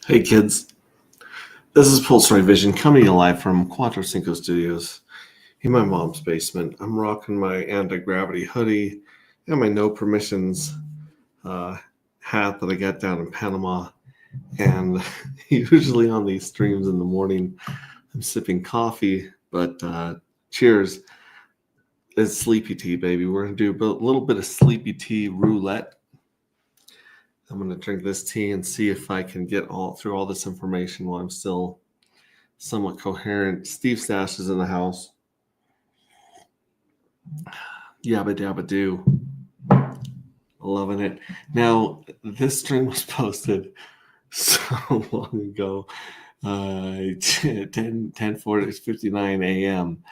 Hey kids, this is Pulse Ray Vision coming to you live from Quattro Cinco Studios in my mom's basement. I'm rocking my anti-gravity hoodie and my no permissions uh, hat that I got down in Panama. And usually on these streams in the morning, I'm sipping coffee, but cheers. It's sleepy tea, baby. We're going to do a little bit of sleepy tea roulette. I'm going to drink this tea and see if I can get through all this information while I'm still somewhat coherent. Steve Stash is in the house. Yabba dabba do. Loving it. Now, this stream was posted so long ago. 10:59 a.m.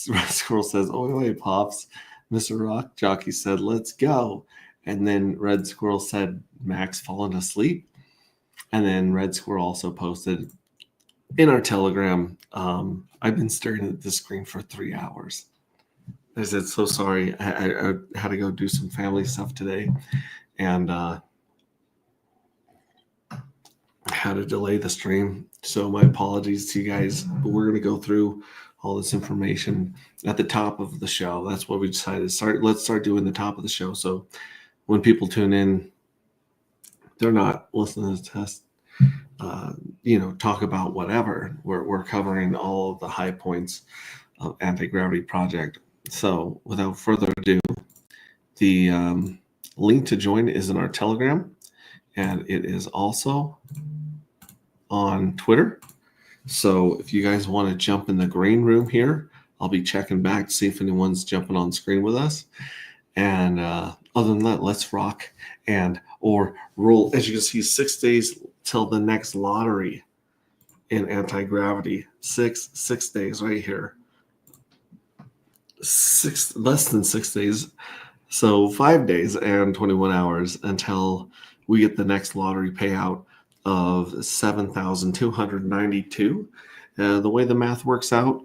Red Squirrel says, "Oi, Pops." Mr. Rock Jockey said, "Let's go." And then Red Squirrel said, "Max fallen asleep." And then Red Squirrel also posted in our Telegram, "I've been staring at this screen for 3 hours." I said, "So sorry. I had to go do some family stuff today and had to delay the stream. So my apologies to you guys. But we're going to go through all this information at the top of the show. That's what we decided. Let's start doing the top of the show. So when people tune in, they're not listening to us, talk about whatever. We're covering all of the high points of Anti-Gravity Project. So without further ado, the link to join is in our Telegram, and it is also on Twitter. So if you guys want to jump in the green room here, I'll be checking back to see if anyone's jumping on screen with us. And other than that, let's rock or roll. As you can see, 6 days till the next lottery in Anti-Gravity. Six days right here. Less than 6 days. So 5 days and 21 hours until we get the next lottery payout of 7,292. The way the math works out,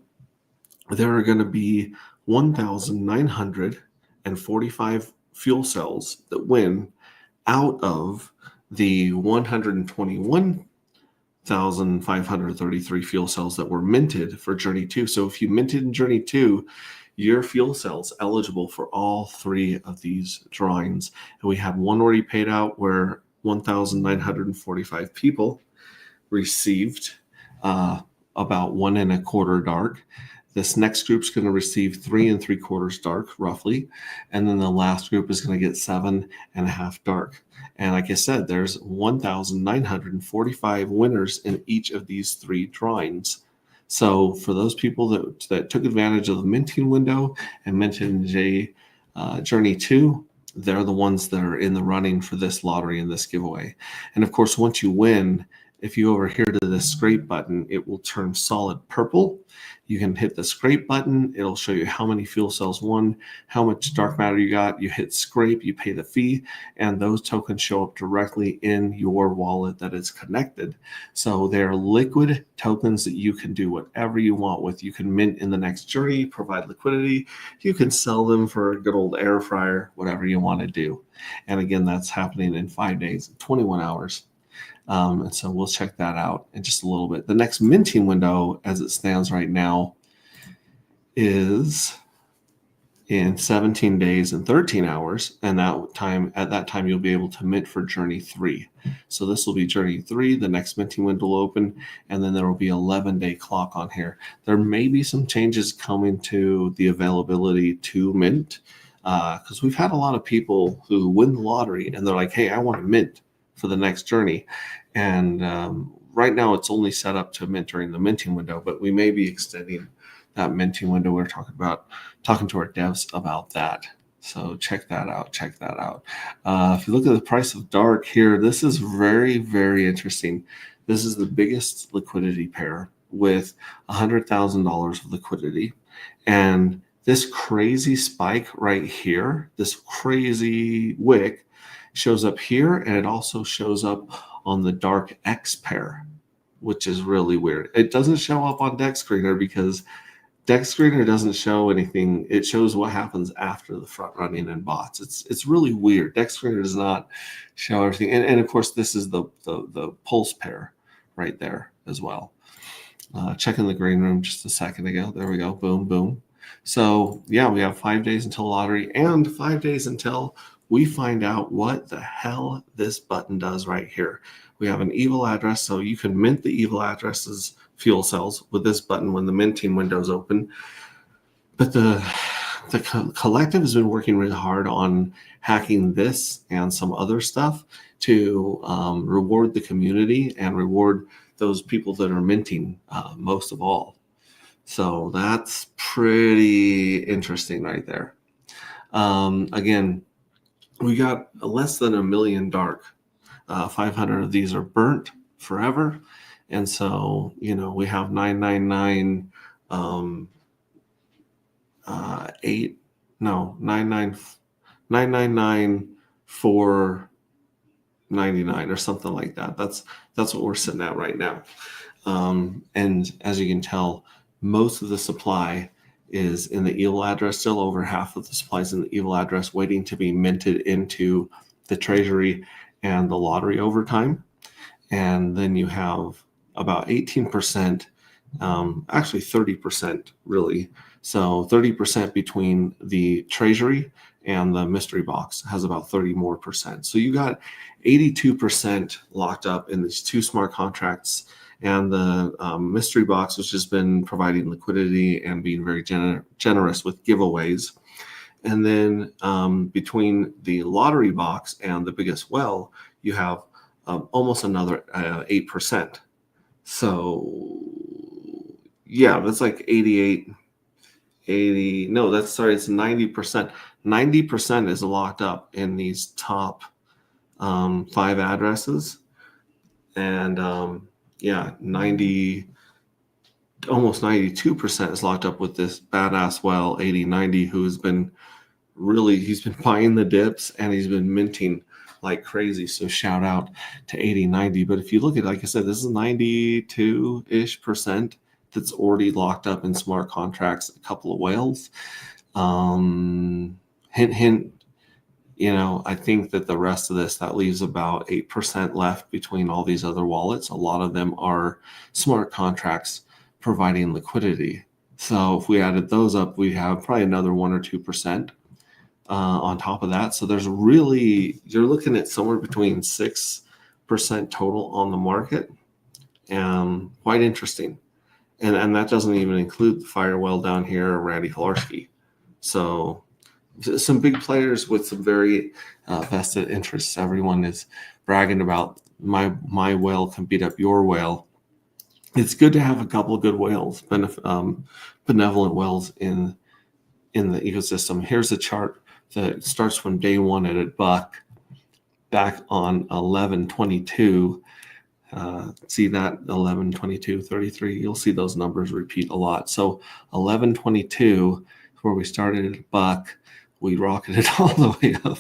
there are going to be 1,945 fuel cells that win out of the 121,533 fuel cells that were minted for Journey 2. So if you minted in Journey 2, your fuel cells eligible for all three of these drawings. And we have one already paid out where 1,945 people received about 1 1/4 dark. This next group's going to receive 3 3/4 dark, roughly. And then the last group is going to get 7.5 dark. And like I said, there's 1,945 winners in each of these three drawings. So for those people that took advantage of the minting window and minted in Journey 2, they're the ones that are in the running for this lottery and this giveaway. And of course, once you win, if you over here to the scrape button, it will turn solid purple. You can hit the scrape button. It'll show you how many fuel cells won, how much dark matter you got. You hit scrape, you pay the fee, and those tokens show up directly in your wallet that is connected. So they're liquid tokens that you can do whatever you want with. You can mint in the next journey, provide liquidity. You can sell them for a good old air fryer, whatever you want to do. And again, that's happening in 5 days, 21 hours. And so we'll check that out in just a little bit. The next minting window, as it stands right now, is in 17 days and 13 hours. And at that time, you'll be able to mint for Journey 3. So this will be Journey 3. The next minting window will open, and then there will be 11-day clock on here. There may be some changes coming to the availability to mint, because we've had a lot of people who win the lottery, and they're like, hey, I want to mint for the next journey. And right now it's only set up to mint during the minting window, but we may be extending that minting window. We're talking to our devs about that. So check that out. If you look at the price of dark here, this is very, very interesting. This is the biggest liquidity pair with $100,000 of liquidity. And this crazy spike right here, this crazy wick, shows up here, and it also shows up on the dark X pair, which is really weird. It doesn't show up on Deck Screener because Deck Screener doesn't show anything. It shows what happens after the front running and bots. It's really weird. Deck Screener does not show everything. And of course, this is the pulse pair right there as well. Checking the green room just a second ago. There we go. Boom, boom. So yeah, we have 5 days until lottery and 5 days until we find out what the hell this button does right here. We have an evil address, so you can mint the evil addresses fuel cells with this button when the minting window is open. But the collective has been working really hard on hacking this and some other stuff to reward the community and reward those people that are minting most of all. So that's pretty interesting right there. Again, we got less than 1 million dark. 500 of these are burnt forever. And so, we have 999, 499 or something like that. That's what we're sitting at right now. And as you can tell, most of the supply is in the evil address. Still over half of the supply is in the evil address, waiting to be minted into the treasury and the lottery over time. And then you have about 18%, actually 30% really. So 30% between the treasury and the mystery box has about 30 more percent. So you got 82% locked up in these two smart contracts, and the mystery box, which has been providing liquidity and being very generous with giveaways. And then between the lottery box and the biggest well, you have almost another 8%. So yeah, that's like 80, no, it's 90%. 90% is locked up in these top 5 addresses. And almost 92% is locked up with this badass well 8090, who's been he's been buying the dips and he's been minting like crazy. So shout out to 8090. But if you look at, like I said, this is 92-ish% that's already locked up in smart contracts, a couple of whales. Hint, hint. I think that the rest of this, that leaves about 8% left between all these other wallets. A lot of them are smart contracts providing liquidity. So if we added those up, we have probably another 1 or 2% on top of that. So you're looking at somewhere between 6% total on the market. Quite interesting. And that doesn't even include the Firewell down here, Randy Filarski. So some big players with some very vested interests. Everyone is bragging about my whale can beat up your whale. It's good to have a couple of good whales, benevolent whales in the ecosystem. Here's a chart that starts from day one at a buck back on 11/22. See that 11/22/33. You'll see those numbers repeat a lot. So 11/22 where we started at a buck, we rocketed all the way up.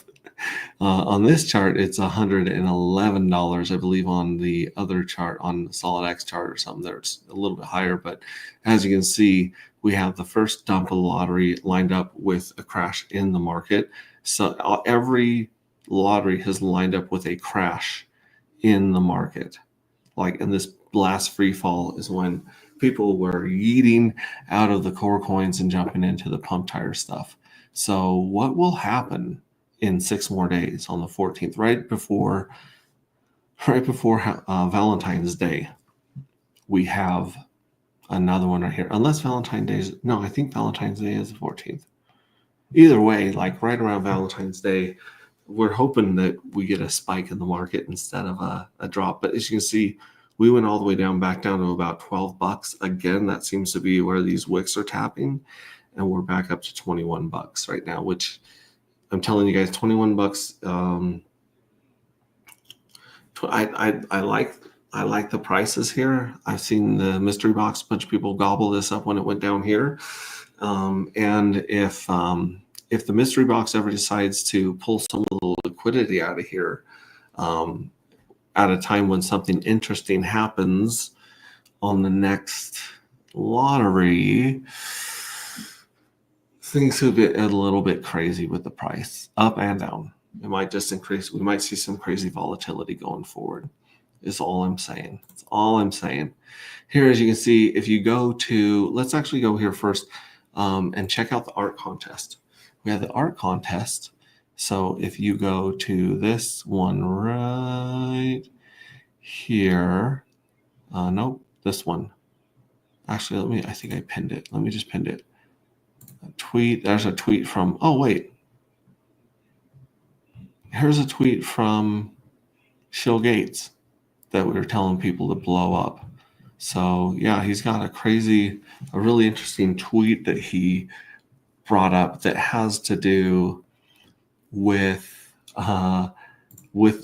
On this chart, it's $111, I believe. On the other chart, on the SolidX chart or something, there's a little bit higher. But as you can see, we have the first dump of the lottery lined up with a crash in the market. So every lottery has lined up with a crash in the market. Like in this last free fall is when people were yeeting out of the core coins and jumping into the pump tire stuff. So what will happen in 6 more days on the 14th, right before Valentine's Day? We have another one right here. Unless Valentine's Day I think Valentine's Day is the 14th. Either way, like right around Valentine's Day, we're hoping that we get a spike in the market instead of a drop. But as you can see, we went all the way back down to about $12. Again, that seems to be where these wicks are tapping. And we're back up to $21 right now, which I'm telling you guys, $21. I like the prices here. I've seen the mystery box, a bunch of people gobble this up when it went down here. And if the mystery box ever decides to pull some of the liquidity out of here at a time when something interesting happens on the next lottery, things could be a little bit crazy with the price, up and down. It might just increase. We might see some crazy volatility going forward. Is all I'm saying. That's all I'm saying. Here, as you can see, if you go to, let's actually go here first and check out the art contest. We have the art contest. So if you go to this one right here, nope, this one. Actually, I think I pinned it. Let me just pin it. A tweet. There's a tweet from, oh, wait. Here's a tweet from Shill Gates that we were telling people to blow up. So yeah, he's got a really interesting tweet that he brought up that has to do with the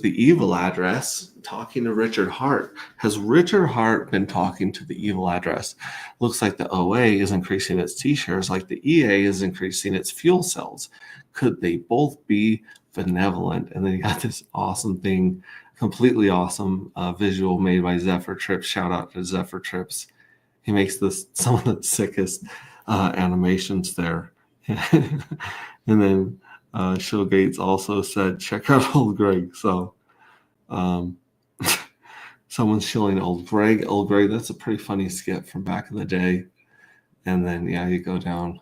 evil address, talking to Richard Hart. Has Richard Hart been talking to the evil address? Looks like the OA is increasing its T-shares like the EA is increasing its fuel cells. Could they both be benevolent? And then you got this awesome thing, completely awesome visual made by Zephyr Trips. Shout out to Zephyr Trips. He makes some of the sickest animations there. And then Shill Gates also said, check out old Greg. So someone's shilling old Greg. Old Greg, that's a pretty funny skit from back in the day. And then, yeah, you go down.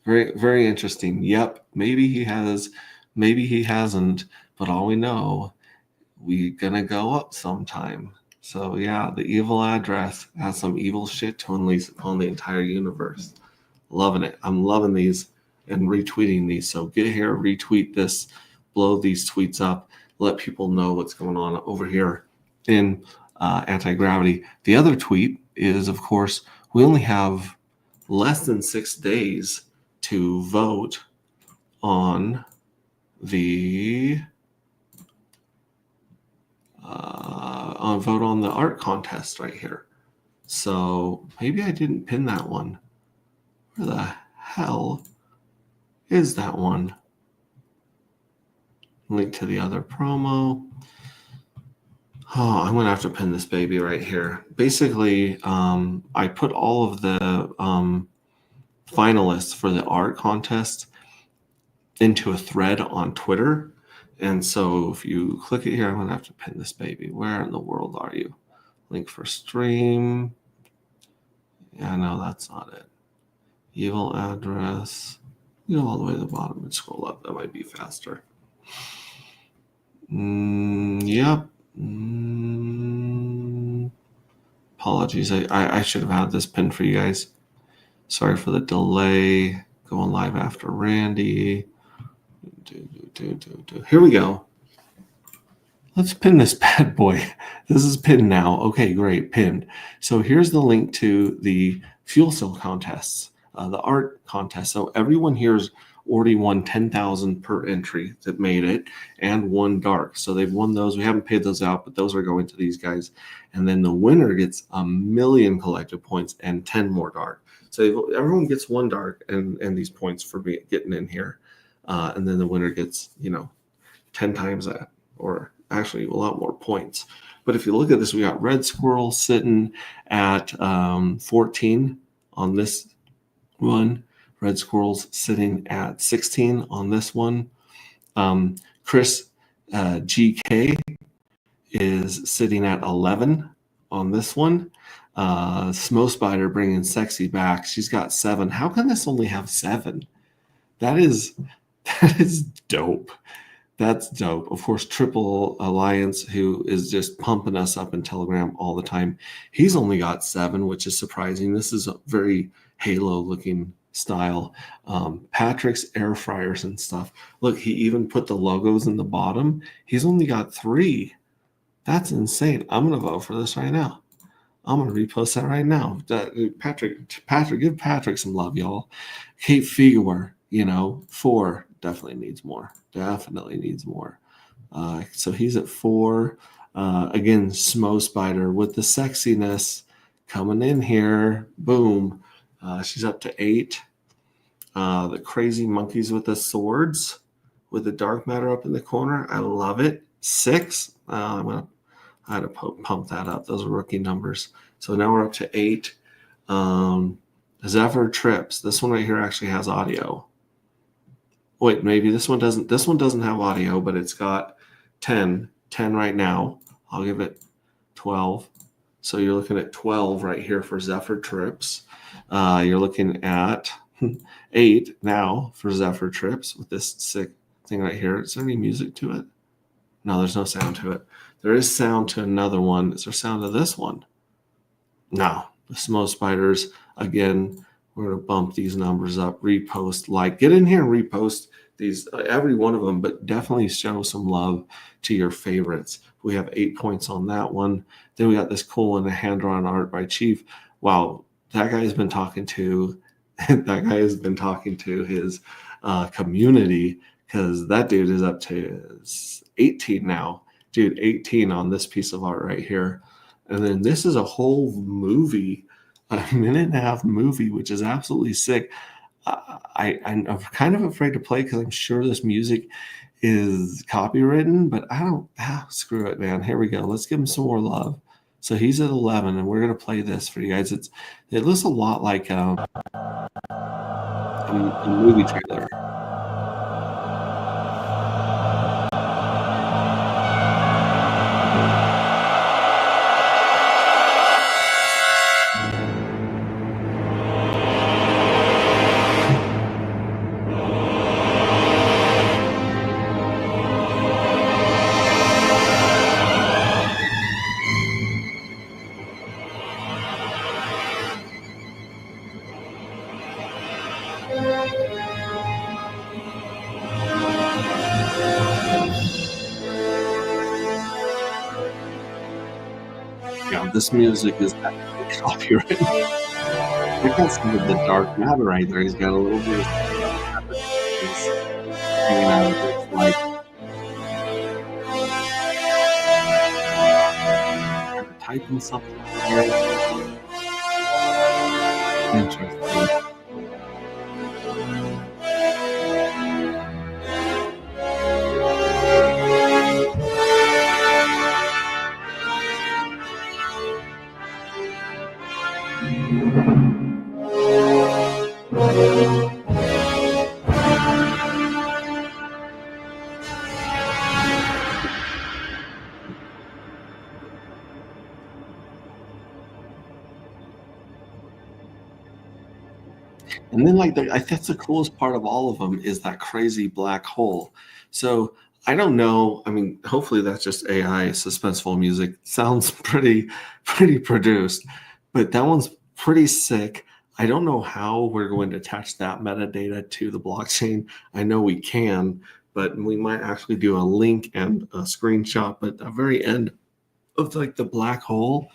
Very, very interesting. Yep, maybe he has, maybe he hasn't, but all we know, we're going to go up sometime. So, yeah, the evil address has some evil shit to unleash upon the entire universe. Loving it. I'm loving these and retweeting these. So get here, retweet this, blow these tweets up, let people know what's going on over here in anti-gravity. The other tweet is, of course, we only have less than 6 days to vote on the art contest right here. So maybe I didn't pin that one. Where the hell is that one? Link to the other promo. Oh, I'm gonna have to pin this baby right here. Basically, I put all of the finalists for the art contest into a thread on Twitter. And so if you click it here, I'm gonna have to pin this baby. Where in the world are you? Link for stream. Yeah, no, that's not it. Evil address. You go all the way to the bottom and scroll up. That might be faster. Yep. Apologies. I should have had this pinned for you guys. Sorry for the delay. Going live after Randy. Here we go. Let's pin this bad boy. This is pinned now. Okay, great. Pinned. So here's the link to the fuel cell contests, the art contest. So everyone here's already won 10,000 per entry that made it and one dark. So they've won those. We haven't paid those out, but those are going to these guys. And then the winner gets 1 million collective points and 10 more dark. So everyone gets one dark and these points for getting in here. And then the winner gets, 10 times that, or actually a lot more points. But if you look at this, we got Red Squirrel sitting at 14 on this one. Red Squirrel's sitting at 16 on this one. Chris GK is sitting at 11 on this one. Smo Spider bringing Sexy back. She's got 7. How can this only have 7? That is dope. That's dope. Of course, Triple Alliance, who is just pumping us up in Telegram all the time. He's only got 7, which is surprising. This is a very Halo-looking style. Patrick's air fryers and stuff. Look, he even put the logos in the bottom. He's only got 3. That's insane. I'm going to vote for this right now. I'm going to repost that right now. Patrick, give Patrick some love, y'all. Kate Figuer, 4. Definitely needs more. So he's at 4. Again, Smo Spider with the sexiness coming in here. Boom. She's up to 8. The crazy monkeys with the swords with the dark matter up in the corner. I love it. 6. I had to pump that up. Those are rookie numbers. So now we're up to 8. Zephyr Trips. This one right here actually has audio. Wait, maybe this one doesn't. This one doesn't have audio, but it's got 10 right now. I'll give it 12. So you're looking at 12 right here for Zephyr Trips. You're looking at 8 now for Zephyr Trips with this sick thing right here. Is there any music to it? No, there's no sound to it. There is sound to another one. Is there sound to this one? No. The Smo Spiders, again, we're going to bump these numbers up, repost, like, get in here and repost these, every one of them, but definitely show some love to your favorites. We have 8 points on that one. Then we got this cool one, a hand-drawn art by Chief. Wow, that guy has been talking to his community, because that dude is up to 18 now. Dude, 18 on this piece of art right here. And then this is a whole movie, a 1.5-minute movie, which is absolutely sick. I'm kind of afraid to play because I'm sure this music is copywritten, but I don't, screw it, man. Here we go. Let's give him some more love. So he's at 11, and we're going to play this for you guys. It looks a lot like a movie trailer. Yeah, this music is actually copyrighted. Look at some of the dark matter right there. He's got a little bit of he's hanging out of this like typing something. Interesting. And then, like, that's the coolest part of all of them is that crazy black hole. So I don't know. I mean, hopefully that's just AI suspenseful music. Sounds pretty produced, but that one's pretty sick. I don't know how we're going to attach that metadata to the blockchain. I know we can, but we might actually do a link and a screenshot. But the very end of like the black hole,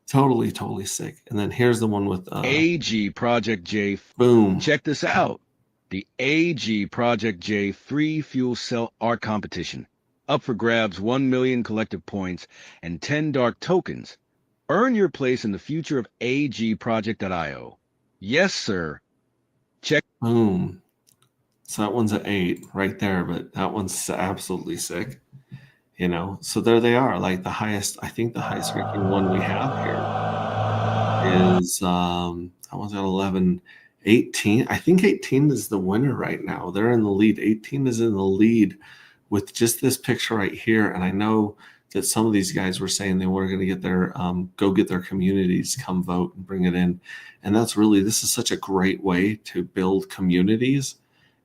totally sick. And then here's the one with AG Project J. boom. Check this out. The AG Project J 3 fuel cell art competition. Up for grabs, 1 million collective points and 10 dark tokens. Earn your place in the future of agproject.io. Yes, sir. Check. Boom. So that one's at 8 right there, but that one's absolutely sick. You know, so there they are. Like the highest, I think the highest ranking one we have here is that one's at 11. 18. I think 18 is the winner right now. They're in the lead. 18 is in the lead with just this picture right here. And I know that some of these guys were saying they were going to get their go get their communities, come vote and bring it in. And that's really, this is such a great way to build communities,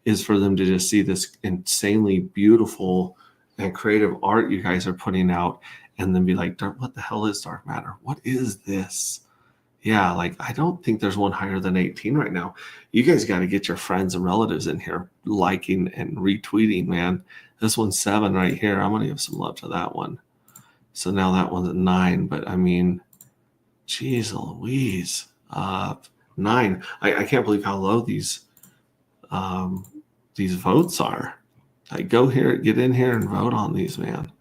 is for them to just see this insanely beautiful and creative art you guys are putting out and then be like, what the hell is dark matter? What is this? Yeah, like I don't think there's one higher than 18 right now. You guys got to get your friends and relatives in here liking and retweeting, man. This one's 7 right here. I'm going to give some love to that one. So now that one's at 9, but I mean, geez Louise. 9. I can't believe how low these votes are. Like, go here, get in here and vote on these, man.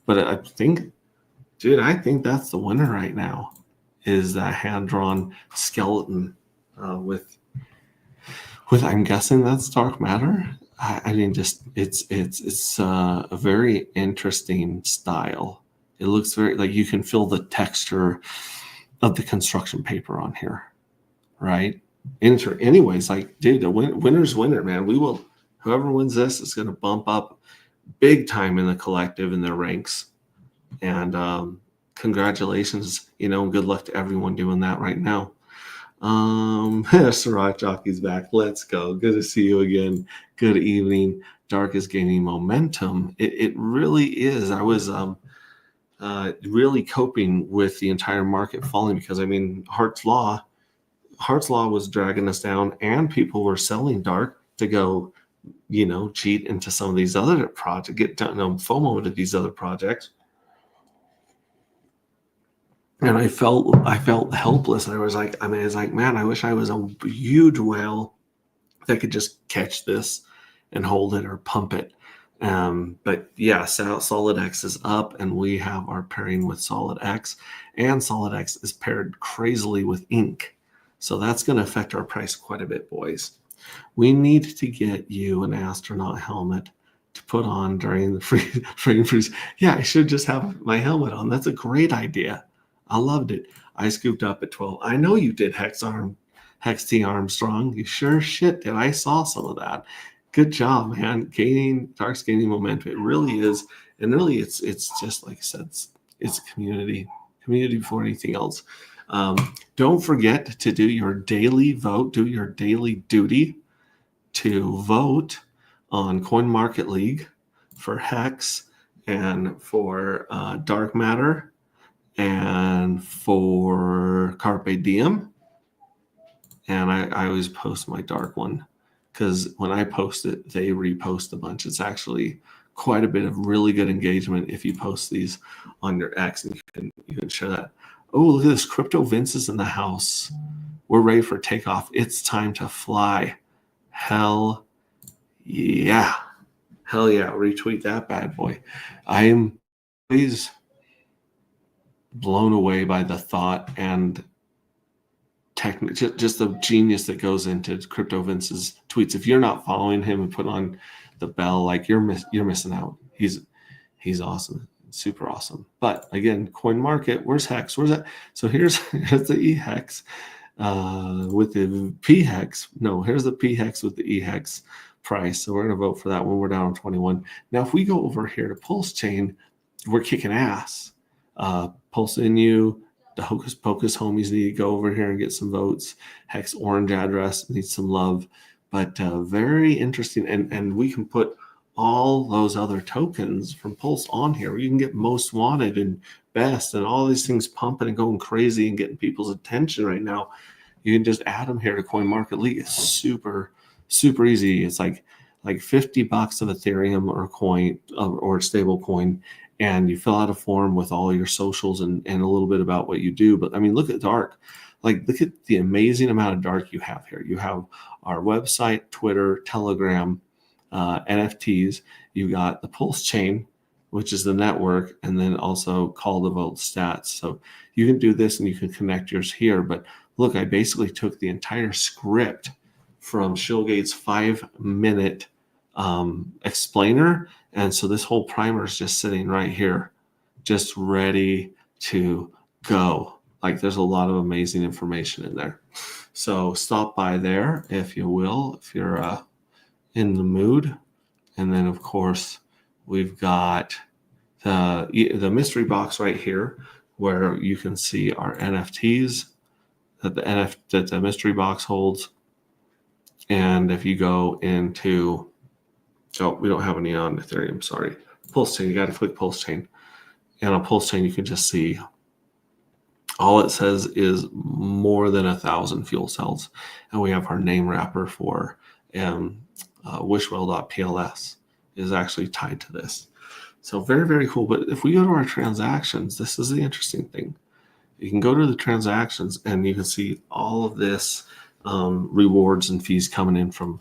But I think, dude, I think that's the winner right now, is that hand-drawn skeleton with I'm guessing that's dark matter. I mean, just it's a very interesting style. It looks very like you can feel the texture of the construction paper on here, right? Anyways, like, dude, the winner's winner, man. We will whoever wins this is going to bump up big time in the collective in their ranks. And congratulations, and good luck to everyone doing that right now. Sirach Jockey's back. Let's go. Good to see you again. Good evening. Dark is gaining momentum. It really is. I was really coping with the entire market falling because Hart's Law was dragging us down, and people were selling Dark to go, cheat into some of these other projects, get down FOMO into these other projects. And I felt helpless. I was like, man, I wish I was a huge whale that could just catch this and hold it or pump it. But yeah, Solid X is up, and we have our pairing with Solid X, and Solid X is paired crazily with Ink. So that's going to affect our price quite a bit, boys. We need to get you an astronaut helmet to put on during the free freeze. Yeah, I should just have my helmet on. That's a great idea. I loved it. I scooped up at 12. I know you did, Hex T Armstrong. You sure shit did. I saw some of that. Good job, man. Dark's gaining momentum. It really is. And really, it's just like I said, it's community before anything else. Don't forget to do your daily vote, do your daily duty to vote on Coin Market League for Hex and for Dark Matter and for Carpe Diem. And I always post my Dark one because when I post it, they repost a bunch. It's actually quite a bit of really good engagement if you post these on your X, and you can share that. Oh, look at this. Crypto Vince is in the house. We're ready for takeoff. It's time to fly. Hell yeah. Hell yeah. Retweet that bad boy. I am always blown away by the thought and just the genius that goes into Crypto Vince's tweets. If you're not following him and put on the bell, like you're missing out. He's awesome. Super awesome. But again, Coin Market, where's Hex? Where's that? So here's the E-Hex with the P-Hex. No, here's the P-Hex with the E-Hex price. So we're going to vote for that one. We're down on 21. Now, if we go over here to Pulse Chain, we're kicking ass. Pulse Inu, the Hocus Pocus homies need to go over here and get some votes. Hex Orange address needs some love. But very interesting. And we can put all those other tokens from Pulse on here. You can get most wanted and best and all these things pumping and going crazy and getting people's attention right now. You can just add them here to Coin Market League. It's super, super easy. It's like $50 of Ethereum or coin or stable coin. And you fill out a form with all your socials and a little bit about what you do. But look at Dark. Look at the amazing amount of Dark you have here. You have our website, Twitter, Telegram, NFTs. You got the Pulse Chain, which is the network, and then also Call to Vote stats. So you can do this and you can connect yours here. But look, I basically took the entire script from Shillgate's 5-minute explainer. And so this whole primer is just sitting right here, just ready to go. There's a lot of amazing information in there. So stop by there, if you will, if you're in the mood. And then, of course, we've got the mystery box right here where you can see our NFTs that the mystery box holds. And if you go into we don't have any on Ethereum, sorry. Pulse Chain, you got to click Pulse Chain. And on Pulse Chain, you can just see all it says is more than 1,000 fuel cells. And we have our name wrapper for wishwell.pls is actually tied to this. So very, very cool. But if we go to our transactions, this is the interesting thing. You can go to the transactions and you can see all of this rewards and fees coming in from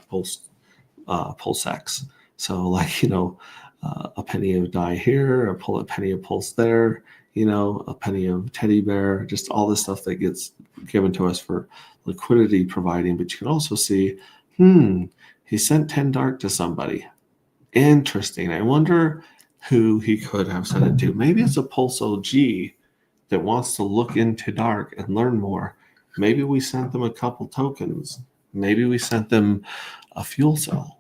PulseX. So a penny of Dai here, a penny of Pulse there, a penny of Teddy Bear, just all this stuff that gets given to us for liquidity providing. But you can also see, he sent 10 Dark to somebody. Interesting. I wonder who he could have sent it to. Maybe it's a Pulse OG that wants to look into Dark and learn more. Maybe we sent them a couple tokens. Maybe we sent them a fuel cell.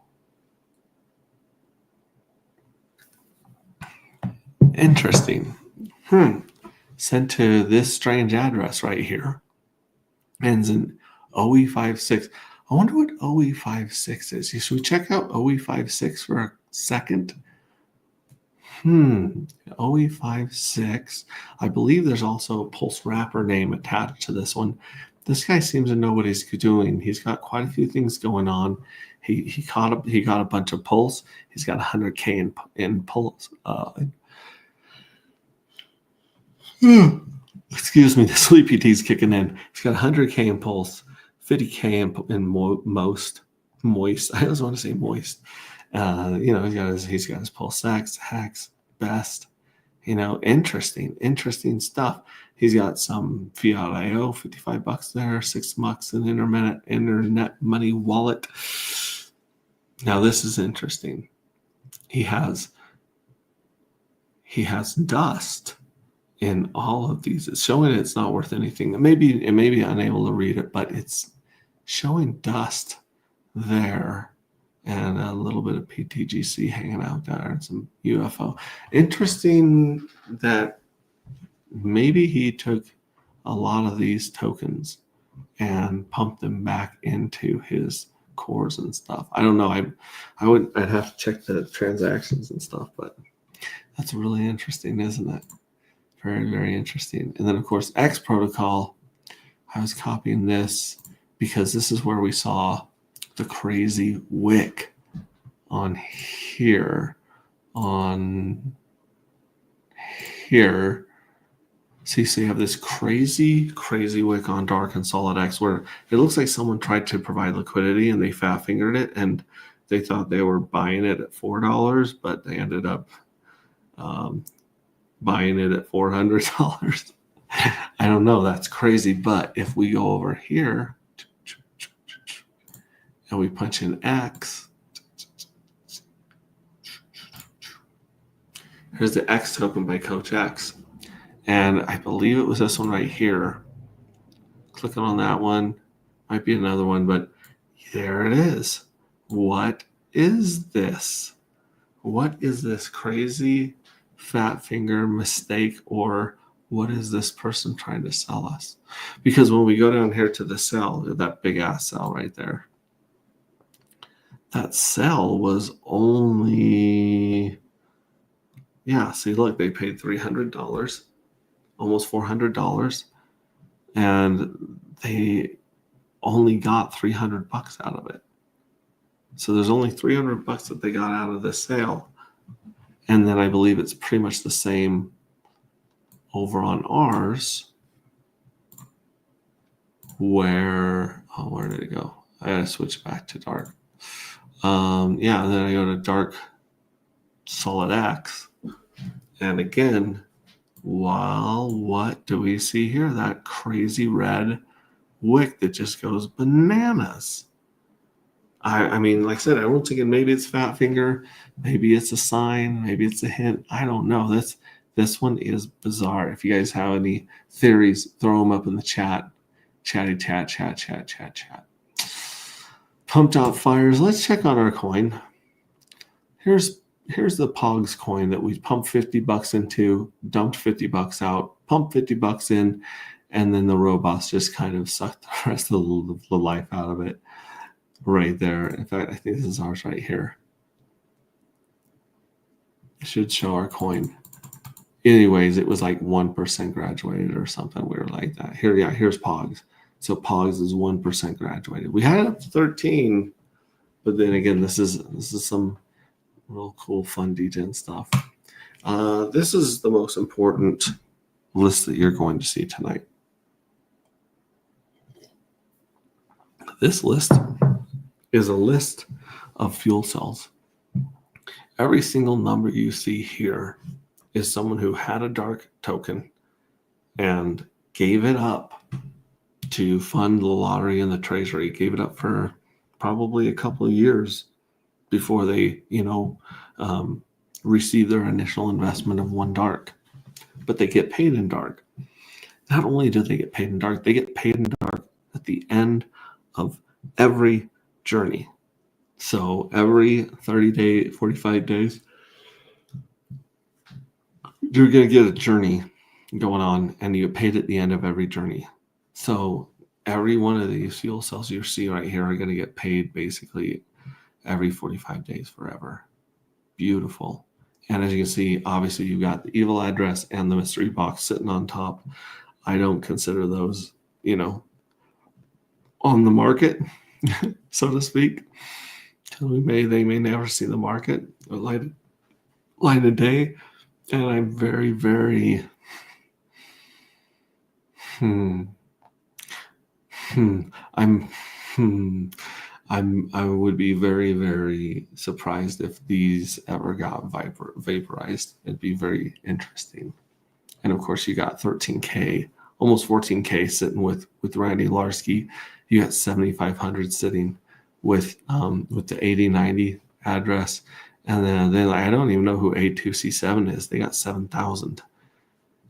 Interesting. Sent to this strange address right here. Ends in OE56. I wonder what OE56 is. Should we check out OE56 for a second? OE56. I believe there's also a Pulse wrapper name attached to this one. This guy seems to know what he's doing. He's got quite a few things going on. He got a bunch of Pulse. He's got 100K in Pulse. Excuse me, the sleepy tea's kicking in. He's got 100K in Pulse, 50K in moist. I always want to say moist. He's got his Pulse X, Hex, Best. Interesting stuff. He's got some Fiat IO, $55 there, $6 in internet money wallet. Now this is interesting. He has dust in all of these. It's showing it's not worth anything. It may be unable to read it, but it's showing dust there and a little bit of PTGC hanging out there and some UFO. Interesting that maybe he took a lot of these tokens and pumped them back into his cores and stuff. I don't know. I'd have to check the transactions and stuff, but that's really interesting, isn't it? Very, very interesting. And then, of course, X Protocol, I was copying this because this is where we saw the crazy wick on here. See, so you have this crazy wick on Dark and Solid X where it looks like someone tried to provide liquidity and they fat fingered it and they thought they were buying it at $4, but they ended up buying it at $400. I don't know. That's crazy. But if we go over here and we punch in X, here's the X token by Coach X. And I believe it was this one right here. Clicking on that one. Might be another one, but there it is. What is this? What is this crazy fat finger mistake, or what is this person trying to sell us? Because when we go down here to the sell, that big ass sell right there, that sell was only, see, look, they paid $300, almost $400, and they only got $300 out of it. So there's only $300 that they got out of this sale. And then I believe it's pretty much the same over on ours, where did it go? I gotta switch back to Dark. And then I go to Dark Solid X. And again, what do we see here? That crazy red wick that just goes bananas. I mean, like I said, everyone's thinking maybe it's fat finger, maybe it's a sign, maybe it's a hint. I don't know. This one is bizarre. If you guys have any theories, throw them up in the chat. Chatty chat. Pumped out fires. Let's check on our coin. Here's the Pogs coin that we pumped $50 into, dumped $50 out, pumped $50 in, and then the robots just kind of sucked the rest of the life out of it. Right there. In fact, I think this is ours right here. It should show our coin. Anyways, it was like 1% graduated or something weird like that. Here's Pogs. So Pogs is 1% graduated. We had it up to 13, but then again, this is some real cool, fun degen stuff. This is the most important list that you're going to see tonight. This list is a list of fuel cells. Every single number you see here is someone who had a Dark token and gave it up to fund the lottery and the treasury, gave it up for probably a couple of years before they, receive their initial investment of one Dark. But they get paid in Dark. Not only do they get paid in Dark, they get paid in Dark at the end of every journey. So every 30 days, 45 days, you're going to get a journey going on, and you get paid at the end of every journey. So every one of these fuel cells you see right here are going to get paid basically every 45 days forever. Beautiful. And as you can see, obviously you've got the evil address and the mystery box sitting on top. I don't consider those, on the market, so to speak. They may never see the market or light of day. And I'm very, very I would be very, very surprised if these ever got vaporized. It'd be very interesting. And of course, you got 13K, almost 14K sitting with Randy Larsky. You got 7,500 sitting with the 8090 address. And then I don't even know who A2C7 is. They got 7,000.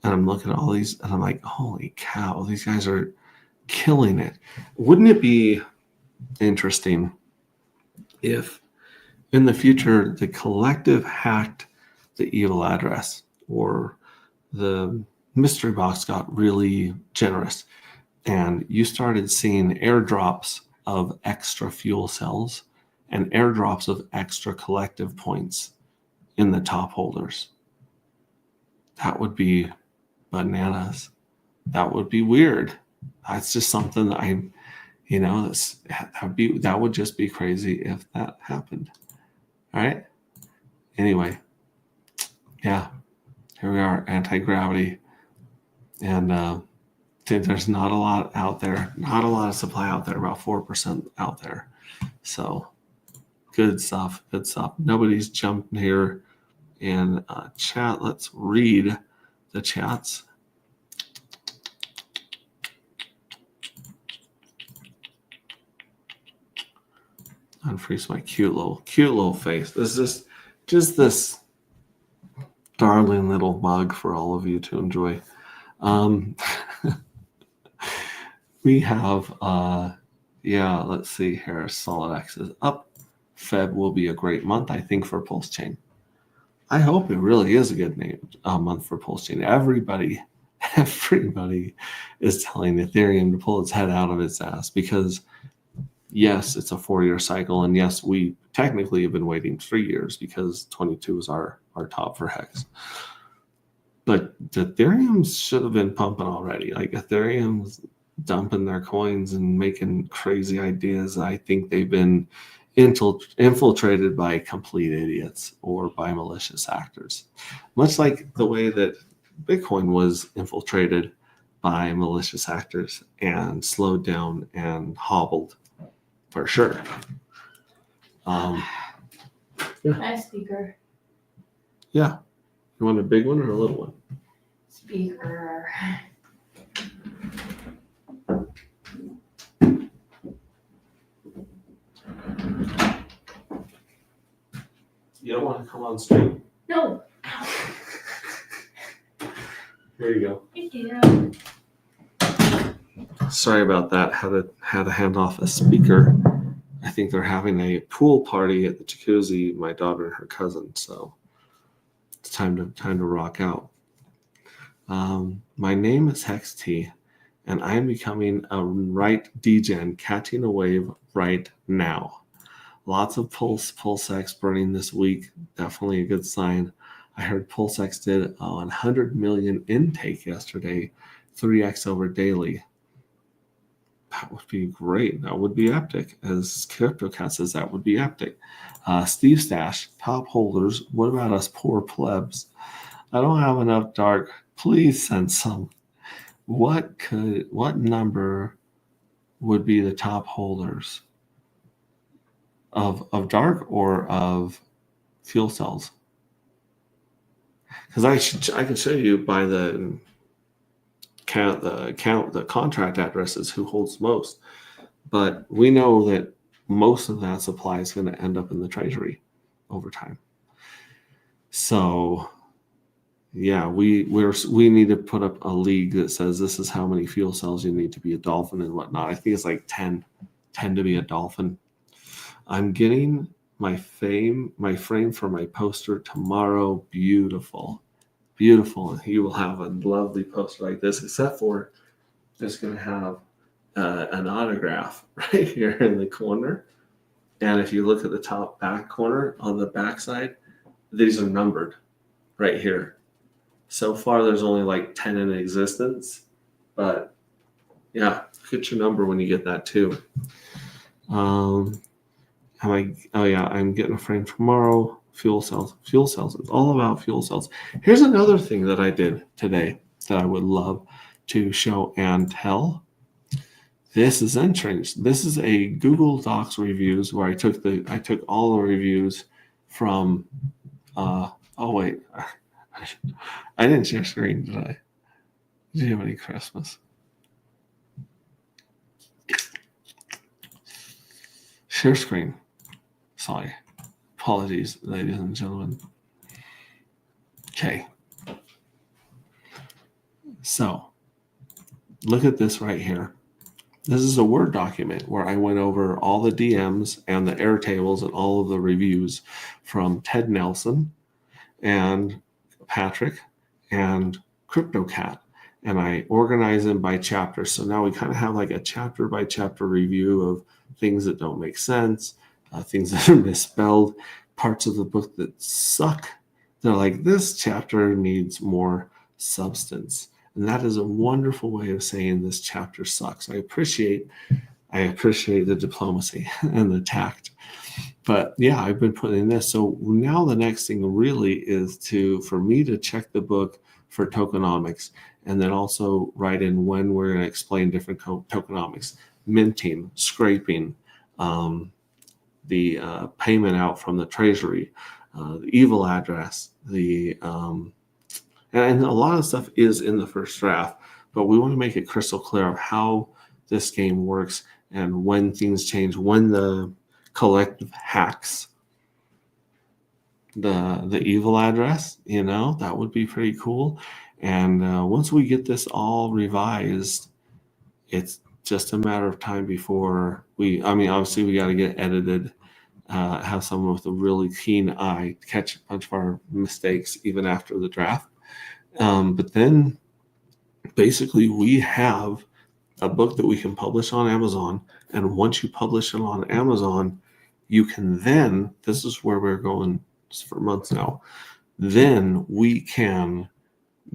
And I'm looking at all these and I'm like, holy cow, these guys are killing it. Wouldn't it be interesting if in the future the collective hacked the evil address, or the mystery box got really generous and you started seeing airdrops of extra fuel cells and airdrops of extra collective points in the top holders? That would be bananas. That would be weird. That's just something that that would just be crazy if that happened. All right. Anyway, yeah, here we are, anti-gravity, and there's not a lot out there, not a lot of supply out there, about 4% out there. So good stuff. Good stuff. Nobody's jumped here in chat. Let's read the chats. Unfreeze my cute little face. This is just this darling little mug for all of you to enjoy. We have let's see here. SolidX is up. Feb will be a great month, I think, for Pulse Chain. I hope it really is a good month for Pulse Chain. Everybody is telling Ethereum to pull its head out of its ass, because yes, it's a 4-year cycle, and yes, we technically have been waiting 3 years because 22 is our top for Hex. But the Ethereum should have been pumping already. Like, Ethereum's dumping their coins and making crazy ideas. I think they've been infiltrated by complete idiots or by malicious actors, much like the way that Bitcoin was infiltrated by malicious actors and slowed down and hobbled, for sure. Nice speaker. Yeah. You want a big one or a little one? Speaker. You don't want to come on stream? No. Here you go. Thank you. Sorry about that. Had to hand off a speaker. I think they're having a pool party at the jacuzzi, my daughter and her cousin. So it's time to rock out. My name is Hex T, and I'm becoming a right degen, catching a wave right now. Lots of PulseX burning this week. Definitely a good sign. I heard PulseX did 100 million intake yesterday, 3x over daily. That would be great. That would be epic. As CryptoCat says, that would be epic. Steve Stash, top holders. What about us poor plebs? I don't have enough dark. Please send some. What number would be the top holders of dark or of fuel cells? Because I can show you by the contract addresses who holds most, but we know that most of that supply is going to end up in the treasury over time. So yeah, we need to put up a league that says this is how many fuel cells you need to be a dolphin and whatnot. I think it's like 10 to be a dolphin. I'm getting my frame for my poster tomorrow. Beautiful. beautiful. You will have a lovely poster like this, except for it's going to have an autograph right here in the corner. And if you look at the top back corner on the back side, these are numbered right here. So far, there's only like 10 in existence, but yeah, get your number when you get that too. I'm getting a frame tomorrow. Fuel cells. It's all about fuel cells. Here's another thing that I did today that I would love to show and tell. This is interesting. This is a Google Docs reviews where I took all the reviews from. I didn't share screen, did I? Did you have any Christmas? Share screen. Sorry. Apologies, ladies and gentlemen. Okay. So, look at this right here. This is a Word document where I went over all the DMs and the Airtables and all of the reviews from Ted Nelson and Patrick and CryptoCat. And I organize them by chapter. So now we kind of have like a chapter by chapter review of things that don't make sense, things that are misspelled, parts of the book that suck. They're like, this chapter needs more substance. And that is a wonderful way of saying this chapter sucks. I appreciate the diplomacy and the tact. But yeah, I've been putting in this. So now the next thing really is for me to check the book for tokenomics, and then also write in when we're going to explain different tokenomics, minting, scraping, the payment out from the treasury, the evil address, and a lot of stuff is in the first draft, but we want to make it crystal clear of how this game works and when things change, when the collective hacks the evil address, that would be pretty cool. And once we get this all revised, it's just a matter of time before obviously we got to get edited, have someone with a really keen eye to catch a bunch of our mistakes even after the draft. But then basically we have a book that we can publish on Amazon. And once you publish it on Amazon, you can then, this is where we're going for months now, then we can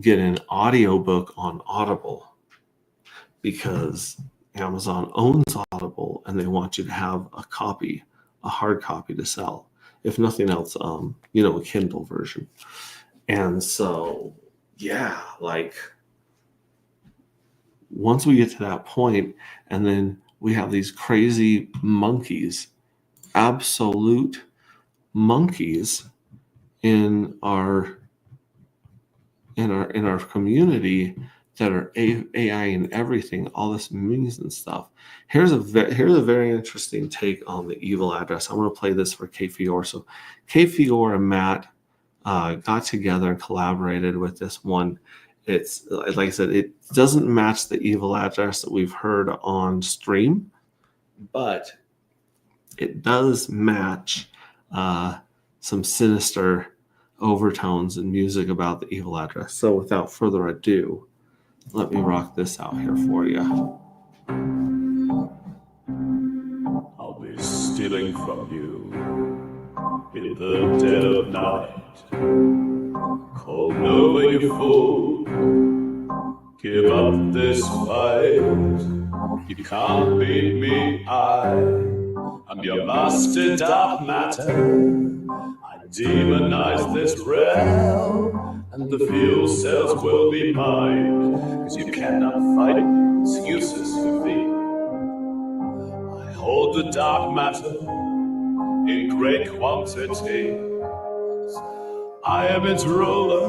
get an audiobook on Audible because Amazon owns Audible and they want you to have a hard copy to sell. If nothing else, a Kindle version. And so, yeah, like once we get to that point, and then we have these crazy monkeys, absolute monkeys in our community that are AI and everything, all this memes and stuff. Here's a very interesting take on the evil address. I'm going to play this for Kate Fior. So Kate Fior and Matt got together and collaborated with this one. It's like I said, it doesn't match the evil address that we've heard on stream, but it does match some sinister overtones and music about the evil address. So without further ado, let me rock this out here for you. I'll be stealing from you in the dead of night. Call over, you fool. Give up this fight. You can't beat me. I'm your master dark matter. I demonize this realm, and the fuel cells will be mine. Cause you cannot fight me, it's useless for me. I hold the dark matter in great quantity. I am its ruler,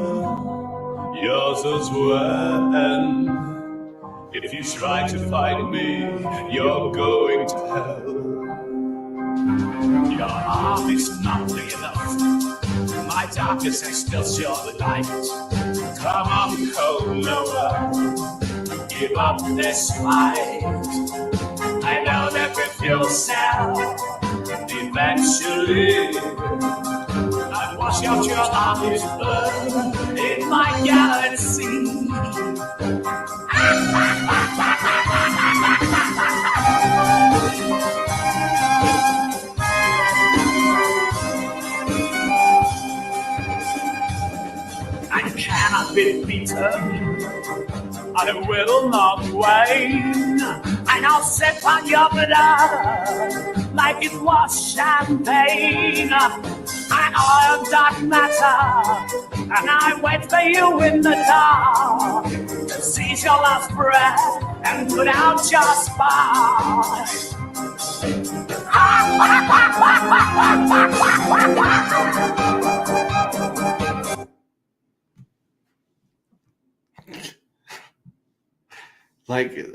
yours as well. If you try to fight me, you're going to hell. Your arm is not big enough. My darkness is still your light. Come on, go lower. Give up this fight. I know that with yourself, eventually, I wash out your army's blood in in my galaxy. I cannot be beaten, I will not wane. I now sip on your blood like it was champagne. I am dark matter, and I wait for you in the dark to seize your last breath and put out your spark. Like,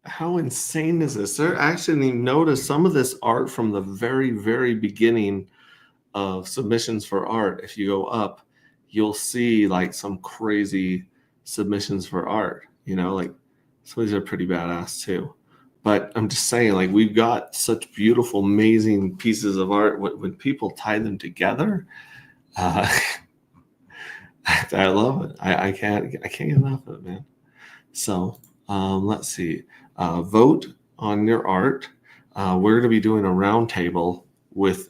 how insane is this? There actually notice some of this art from the very, very beginning of submissions for art. If you go up, you'll see like some crazy submissions for art. You know, like some of these are pretty badass too. But I'm just saying, like, we've got such beautiful, amazing pieces of art. When people tie them together, I love it. I can't get enough of it, man. So let's see. Vote on your art. We're going to be doing a roundtable with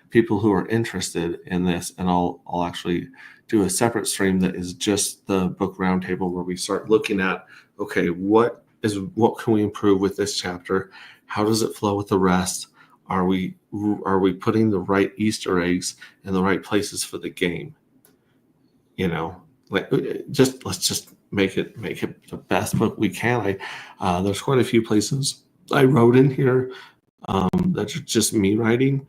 people who are interested in this, and I'll actually do a separate stream that is just the book roundtable, where we start looking at, okay, what can we improve with this chapter? How does it flow with the rest? Are we putting the right Easter eggs in the right places for the game? You know, like let's just make it the best book we can. There's quite a few places I wrote in here that's just me writing.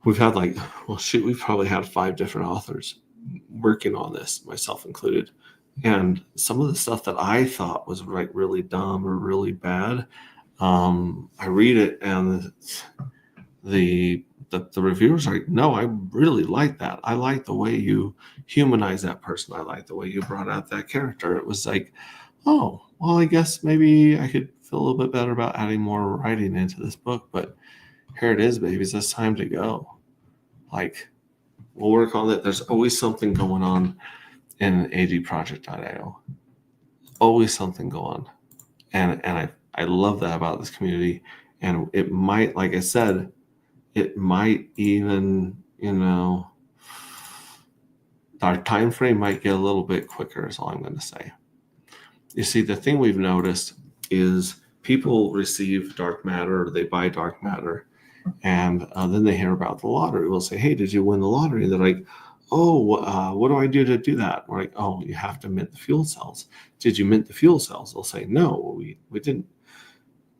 We've had we've probably had 5 different authors working on this, myself included. And some of the stuff that I thought was really dumb or really bad, I read it and the reviewers are like, no, I really like that. I like the way you humanize that person. I like the way you brought out that character. It was like, oh, well, I guess maybe I could feel a little bit better about adding more writing into this book. But here it is, babies. It's time to go. Like, we'll work on it. There's always something going on in agproject.io. Always something going on. And I love that about this community. And it might, like I said, it might even, our time frame might get a little bit quicker is all I'm going to say. You see, the thing we've noticed is people receive dark matter, or they buy dark matter, and then they hear about the lottery. We'll say, hey, did you win the lottery? And they're like, oh, what do I do to do that? We're like, oh, you have to mint the fuel cells. Did you mint the fuel cells? They'll say, no, we didn't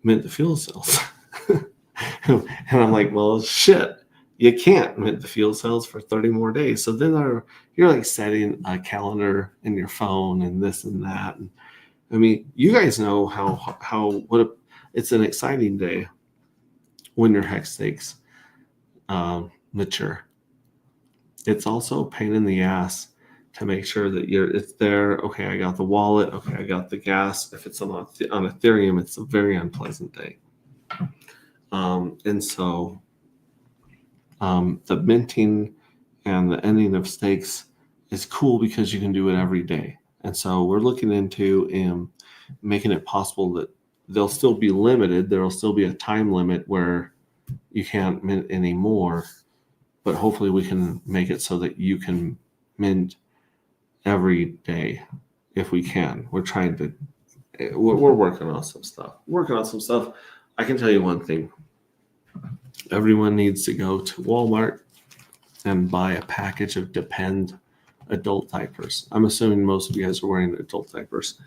mint the fuel cells. And I'm like, well, shit, you can't mint the fuel cells for 30 more days. So then you're like setting a calendar in your phone and this and that. And I mean, you guys know it's an exciting day when your hex stakes mature. It's also a pain in the ass to make sure that it's there. Okay, I got the wallet. Okay, I got the gas. If it's on Ethereum, it's a very unpleasant day. And so the minting and the ending of stakes is cool because you can do it every day. And so we're looking into making it possible that they'll still be limited. There will still be a time limit where you can't mint anymore, but hopefully we can make it so that you can mint every day if we can. We're working on some stuff. I can tell you one thing. Everyone needs to go to Walmart and buy a package of Depend adult diapers. I'm assuming most of you guys are wearing adult diapers.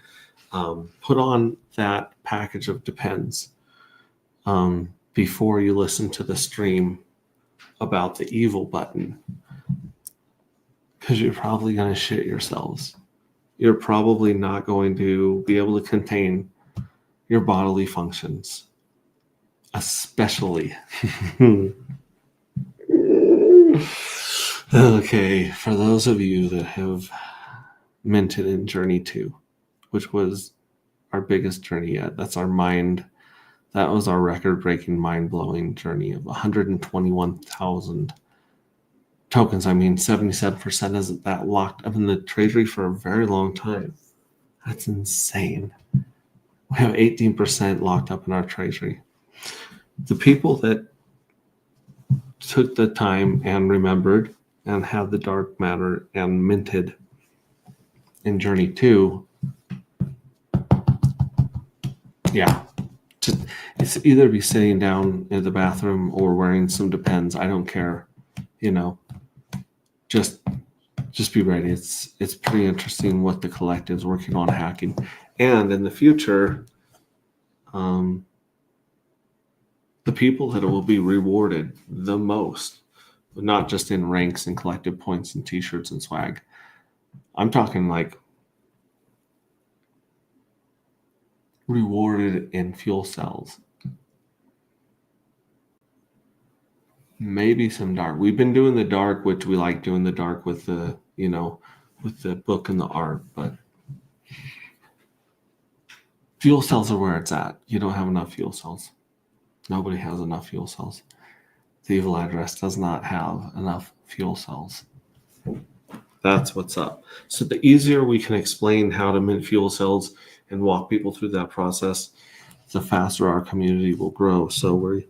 Put on that package of Depends before you listen to the stream about the evil button, because you're probably going to shit yourselves. You're probably not going to be able to contain your bodily functions, especially. Okay, for those of you that have minted in Journey 2, which was our biggest journey yet, that was our record-breaking, mind-blowing journey of 121,000 tokens. I mean, 77% isn't that locked up in the treasury for a very long time. That's insane. We have 18% locked up in our treasury. The people that took the time and remembered and had the dark matter and minted in Journey 2, yeah, it's either be sitting down in the bathroom or wearing some Depends. I don't care, you know. Just be ready. It's pretty interesting what the collective's working on hacking, and in the future, the people that will be rewarded the most, not just in ranks and collective points and T-shirts and swag. I'm talking like rewarded in fuel cells. Maybe some dark. We've been doing the dark, which we like doing the dark with the, you know, with the book and the art, but fuel cells are where it's at. You don't have enough fuel cells. Nobody has enough fuel cells. The evil address does not have enough fuel cells. That's what's up. So the easier we can explain how to mint fuel cells and walk people through that process, the faster our community will grow. So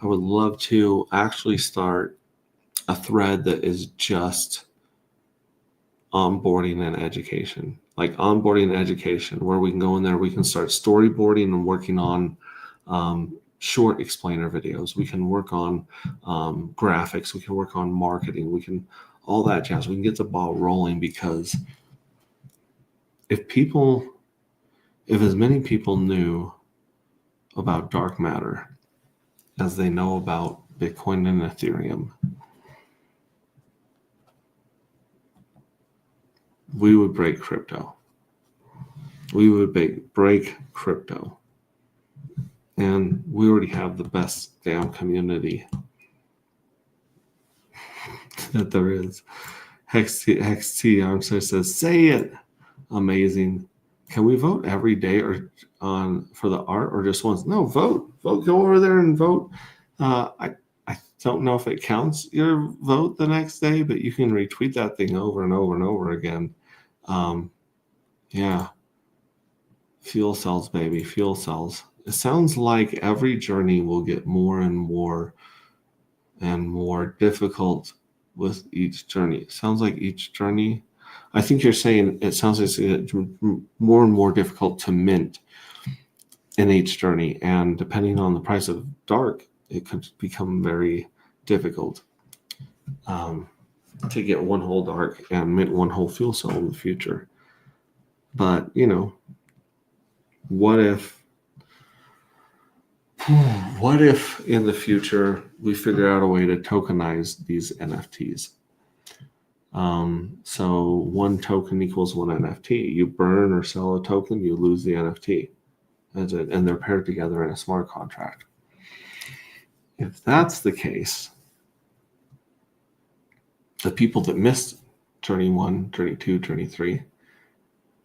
I would love to actually start a thread that is just onboarding and education, like onboarding and education, where we can go in there, we can start storyboarding and working on short explainer videos. We can work on graphics. We can work on marketing. We can all that jazz. We can get the ball rolling, because if as many people knew about dark matter as they know about Bitcoin and Ethereum, we would break crypto. We would break crypto. And we already have the best damn community that there is. HexT Armstrong says, say it. Amazing. Can we vote every day or for the art, or just once? No, vote. Go over there and vote. I don't know if it counts your vote the next day, but you can retweet that thing over and over and over again. Yeah. Fuel cells, baby. Fuel cells. It sounds like every journey will get more and more difficult with each journey. It sounds like each journey, I think you're saying it sounds like it's more and more difficult to mint in each journey. And depending on the price of dark, it could become very difficult to get one whole dark and mint one whole fuel cell in the future. But, you know, what if in the future we figure out a way to tokenize these NFTs? So one token equals one NFT. You burn or sell a token, you lose the NFT. And they're paired together in a smart contract. If that's the case, the people that missed Journey 1, Journey 2, Journey 3,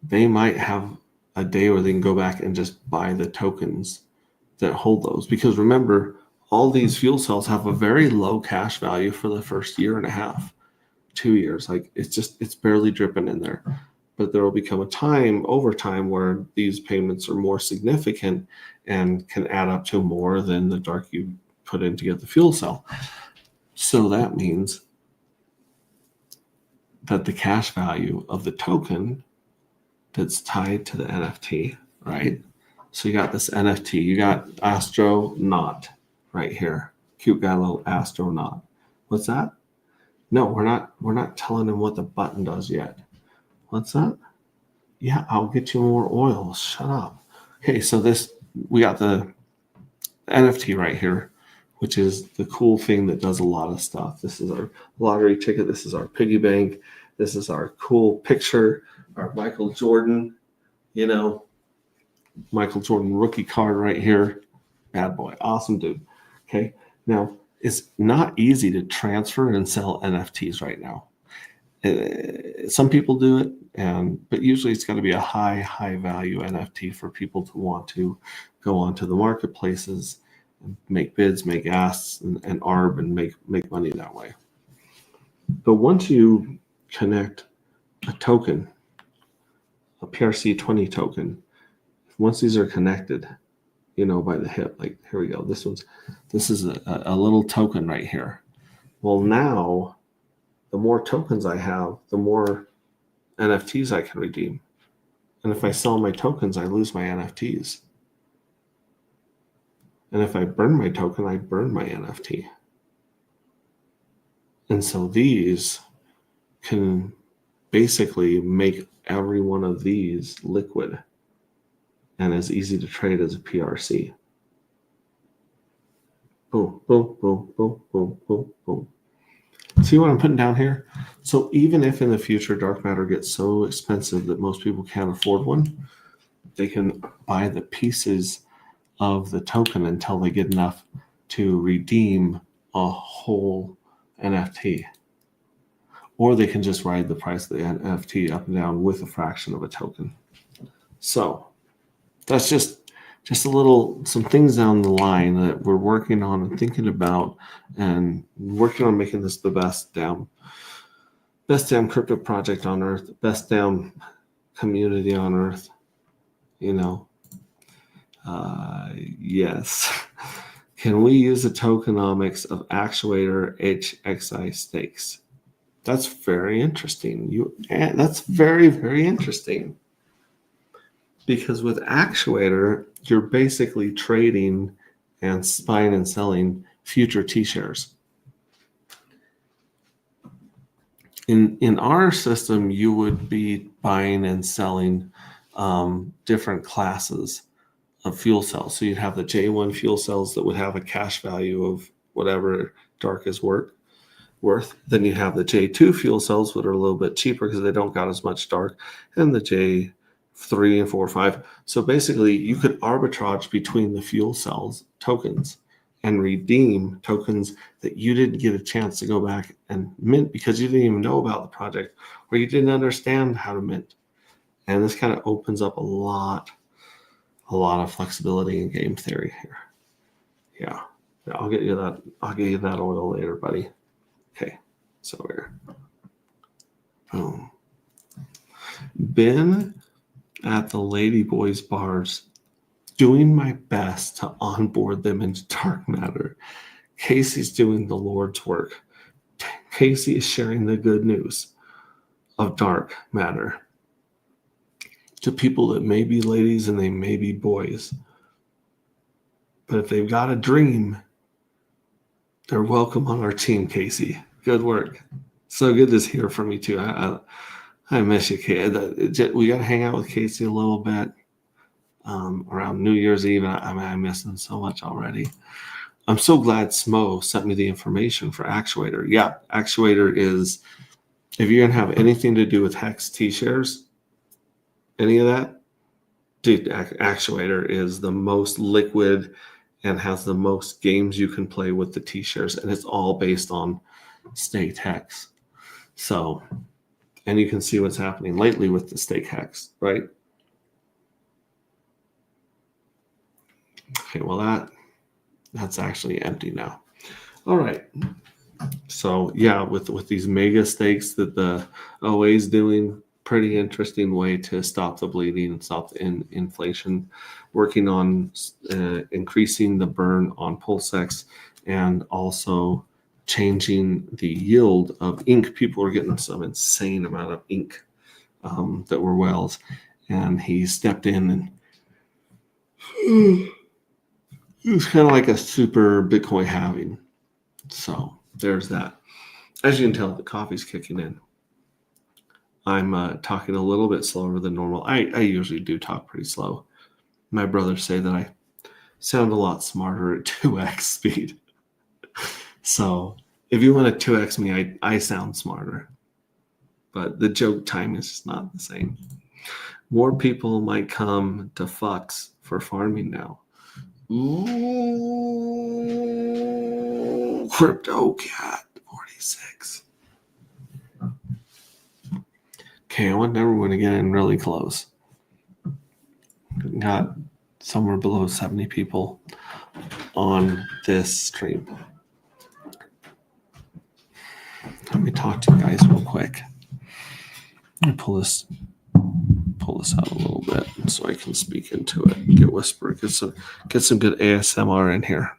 they might have a day where they can go back and just buy the tokens that hold those. Because remember, all these fuel cells have a very low cash value for the first year and a half, 2 years. Like it's barely dripping in there. But there will become a time over time where these payments are more significant and can add up to more than the dark you put in to get the fuel cell. So that means that the cash value of the token that's tied to the NFT, right? So you got this NFT, you got Astronaut right here. Cute guy, little Astronaut. What's that? No, we're not telling him what the button does yet. What's that? Yeah, I'll get you more oil. Shut up. Okay, so we got the NFT right here, which is the cool thing that does a lot of stuff. This is our lottery ticket. This is our piggy bank. This is our cool picture, our Michael Jordan, Michael Jordan rookie card right here. Bad boy. Awesome dude. Okay. Now, it's not easy to transfer and sell NFTs right now. Some people do it, but usually it's got to be a high value NFT for people to want to go onto the marketplaces and make bids, make asks, and arb, and make money that way. But once you connect a token, a PRC20 token, once these are connected, by the hip, like here we go. This is a little token right here. Well, now the more tokens I have, the more NFTs I can redeem. And if I sell my tokens, I lose my NFTs. And if I burn my token, I burn my NFT. And so these can basically make every one of these liquid and as easy to trade as a PRC. Boom, boom, boom, boom, boom, boom, boom. See what I'm putting down here? So even if in the future dark matter gets so expensive that most people can't afford one, they can buy the pieces of the token until they get enough to redeem a whole NFT. Or they can just ride the price of the NFT up and down with a fraction of a token. So that's just some things down the line that we're working on and thinking about and working on making this the best damn crypto project on earth, best damn community on earth, yes. Can we use the tokenomics of Actuator HXI stakes? That's very interesting. That's very, very interesting. Because with Actuator, you're basically trading and buying and selling future T-shares. In our system, you would be buying and selling different classes of fuel cells. So you'd have the J1 fuel cells that would have a cash value of whatever dark is worth. Then you have the J2 fuel cells that are a little bit cheaper because they don't got as much dark, and the J3 and 4, 5. So basically, you could arbitrage between the fuel cells tokens and redeem tokens that you didn't get a chance to go back and mint because you didn't even know about the project or you didn't understand how to mint. And this kind of opens up a lot of flexibility in game theory here. Yeah, I'll get you that oil later, buddy. Okay, so here. Boom. Been at the Ladyboys bars doing my best to onboard them into dark matter. Casey's doing the Lord's work. Casey is sharing the good news of dark matter to people that may be ladies and they may be boys. But if they've got a dream, they're welcome on our team, Casey. Good work. So good to hear from you too. I miss you, Casey. We got to hang out with Casey a little bit around New Year's Eve. I miss him so much already. I'm so glad Smo sent me the information for Actuator. Yeah, Actuator is, if you're going to have anything to do with Hex T-shares, any of that, dude, Actuator is the most liquid and has the most games you can play with the T-shares, and it's all based on staked Hex. So, and you can see what's happening lately with the stake Hex, right? Okay, well that's actually empty now. All right. So yeah, with these mega stakes that the OA is doing, pretty interesting way to stop the bleeding and stop the inflation, working on increasing the burn on PulseX and also changing the yield of ink. People are getting some insane amount of ink that were whales, and he stepped in and it was kind of like a super Bitcoin halving. So there's that. As you can tell, the coffee's kicking in. I'm talking a little bit slower than normal. I usually do talk pretty slow. My brothers say that I sound a lot smarter at 2x speed. So if you want to 2x me, I sound smarter. But the joke time is just not the same. More people might come to Fux for farming now. Ooh, Crypto Cat 46. Okay, I want everyone to get in really close. Got somewhere below 70 people on this stream. Let me talk to you guys real quick. Let me pull this out a little bit so I can speak into it. Get whisper. Get some good ASMR in here.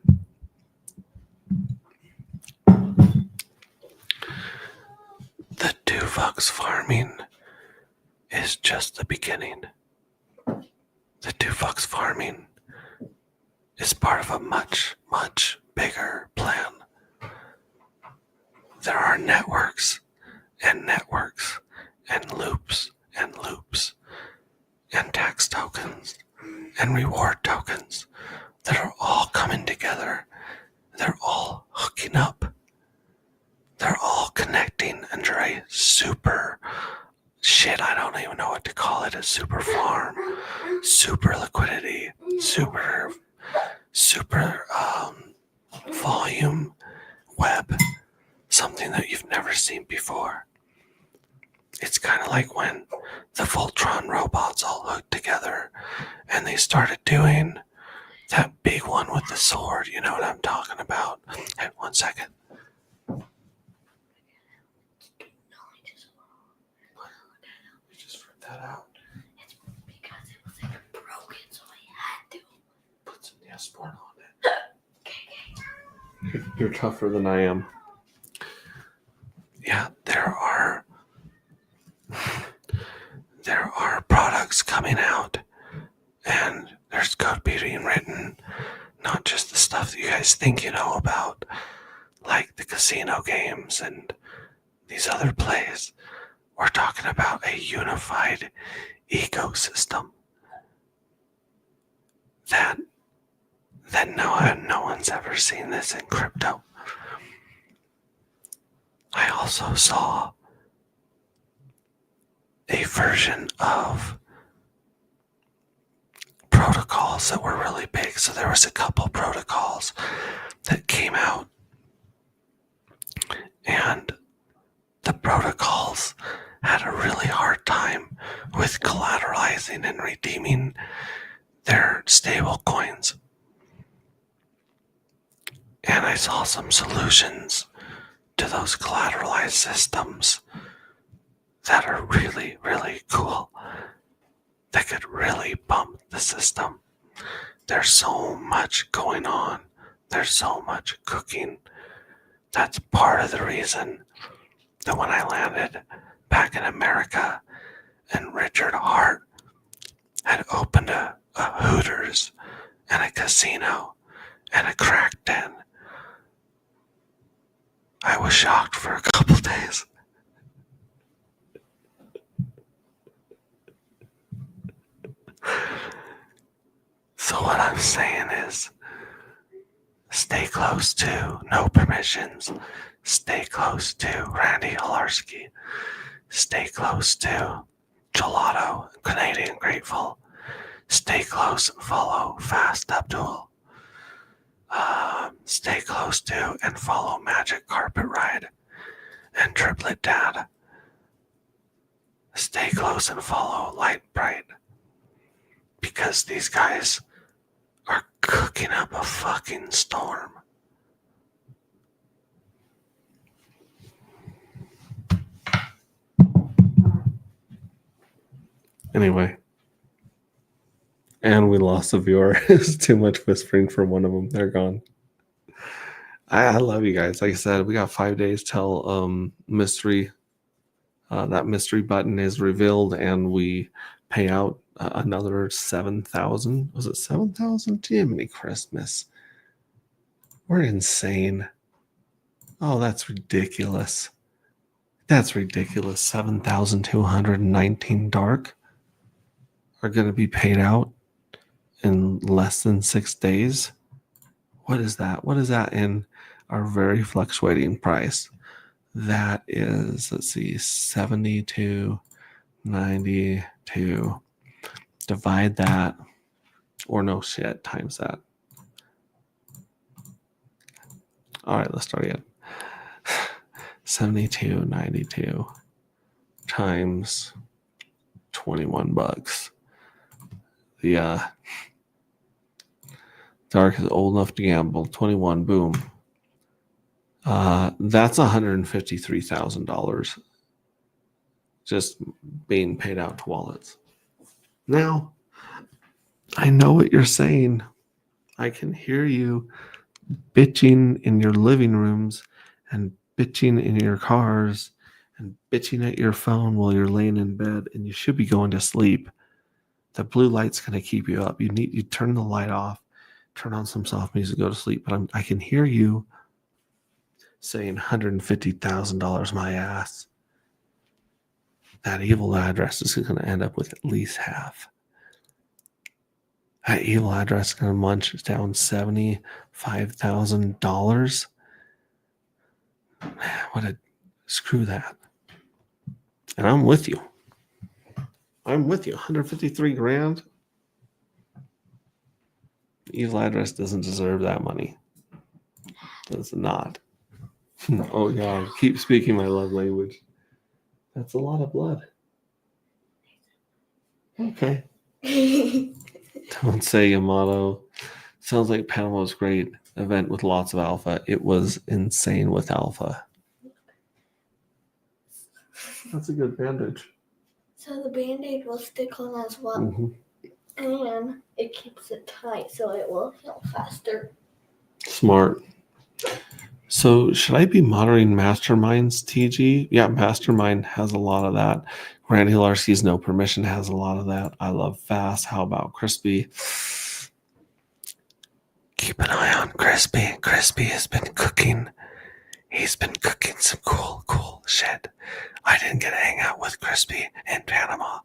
The Tuvok's farming is just the beginning. The Tuvok's farming is part of a much, much bigger plan. There are networks and networks and loops and loops and tax tokens and reward tokens that are all coming together. They're all hooking up. They're all connecting under a super shit. I don't even know what to call it. A super farm, super liquidity, super volume web, something that you've never seen before. It's kind of like when the Voltron robots all hooked together and they started doing that big one with the sword. You know what I'm talking about? Hey, 1 second. You just ripped that out. It's because it was like broken, so I had to. Put some Neosporin on it. Okay. You're tougher than I am. Yeah, there are products coming out, and there's code being written, not just the stuff that you guys think you know about, like the casino games and these other plays. We're talking about a unified ecosystem that no one's ever seen this in crypto. I also saw a version of protocols that were really big. So there was a couple protocols that came out, and the protocols had a really hard time with collateralizing and redeeming their stable coins. And I saw some solutions to those collateralized systems that are really, really cool, that could really bump the system. There's so much going on. There's so much cooking. That's part of the reason that when I landed back in America and Richard Hart had opened a Hooters and a casino and a crack den, I was shocked for a couple days. So what I'm saying is, stay close to No Permissions. Stay close to Randy Hilarski. Stay close to Gelato, Canadian Grateful. Stay close and follow Fast Abdul. Stay close to and follow Magic Carpet Ride and Triplet Dad. Stay close and follow Light Bright, because these guys are cooking up a fucking storm. Anyway. And we lost a viewer. It's too much whispering for one of them. They're gone. I love you guys. Like I said, we got 5 days till mystery. That mystery button is revealed, and we pay out another 7,000. Was it 7,000? Jiminy Christmas. We're insane. Oh, that's ridiculous. That's ridiculous. 7,219 dark are going to be paid out in less than 6 days. What is that? What is that in our very fluctuating price? That is, let's see, 72.92. Divide that, or no shit, times that. All right, let's start again. 72.92 times $21. The dark is old enough to gamble. 21, boom. That's $153,000 just being paid out to wallets. Now, I know what you're saying. I can hear you bitching in your living rooms and bitching in your cars and bitching at your phone while you're laying in bed and you should be going to sleep. The blue light's going to keep you up. You turn the light off, turn on some soft music, go to sleep. But I can hear you saying $150,000 my ass. That evil address is going to end up with at least half. That evil address is going to munch down $75,000. Screw that. And I'm with you. 153 grand. Evil address doesn't deserve that money. Does not. Oh yeah, keep speaking my love language. That's a lot of blood. Okay. Don't say Yamato. Sounds like Panama's great event with lots of alpha. It was insane with alpha. That's a good bandage. So the Band-Aid will stick on as well. Mhm. And it keeps it tight so it will heal faster. Smart. So should I be monitoring Masterminds, TG? Yeah, Mastermind has a lot of that. Randy Larski's No Permission has a lot of that. I love Fast. How about Crispy? Keep an eye on Crispy. Crispy has been cooking. He's been cooking some cool shit. I didn't get to hang out with Crispy in Panama,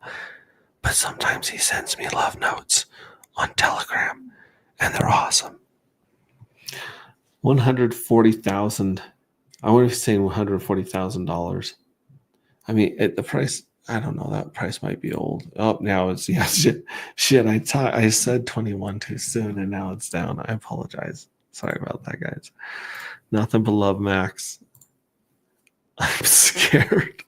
but sometimes he sends me love notes on Telegram, and they're awesome. 140,000. I wonder if he's saying $140,000. I mean, at the price, I don't know. That price might be old. Oh, now it's shit. I said 21 too soon, and now it's down. I apologize. Sorry about that, guys. Nothing but love, Max. I'm scared.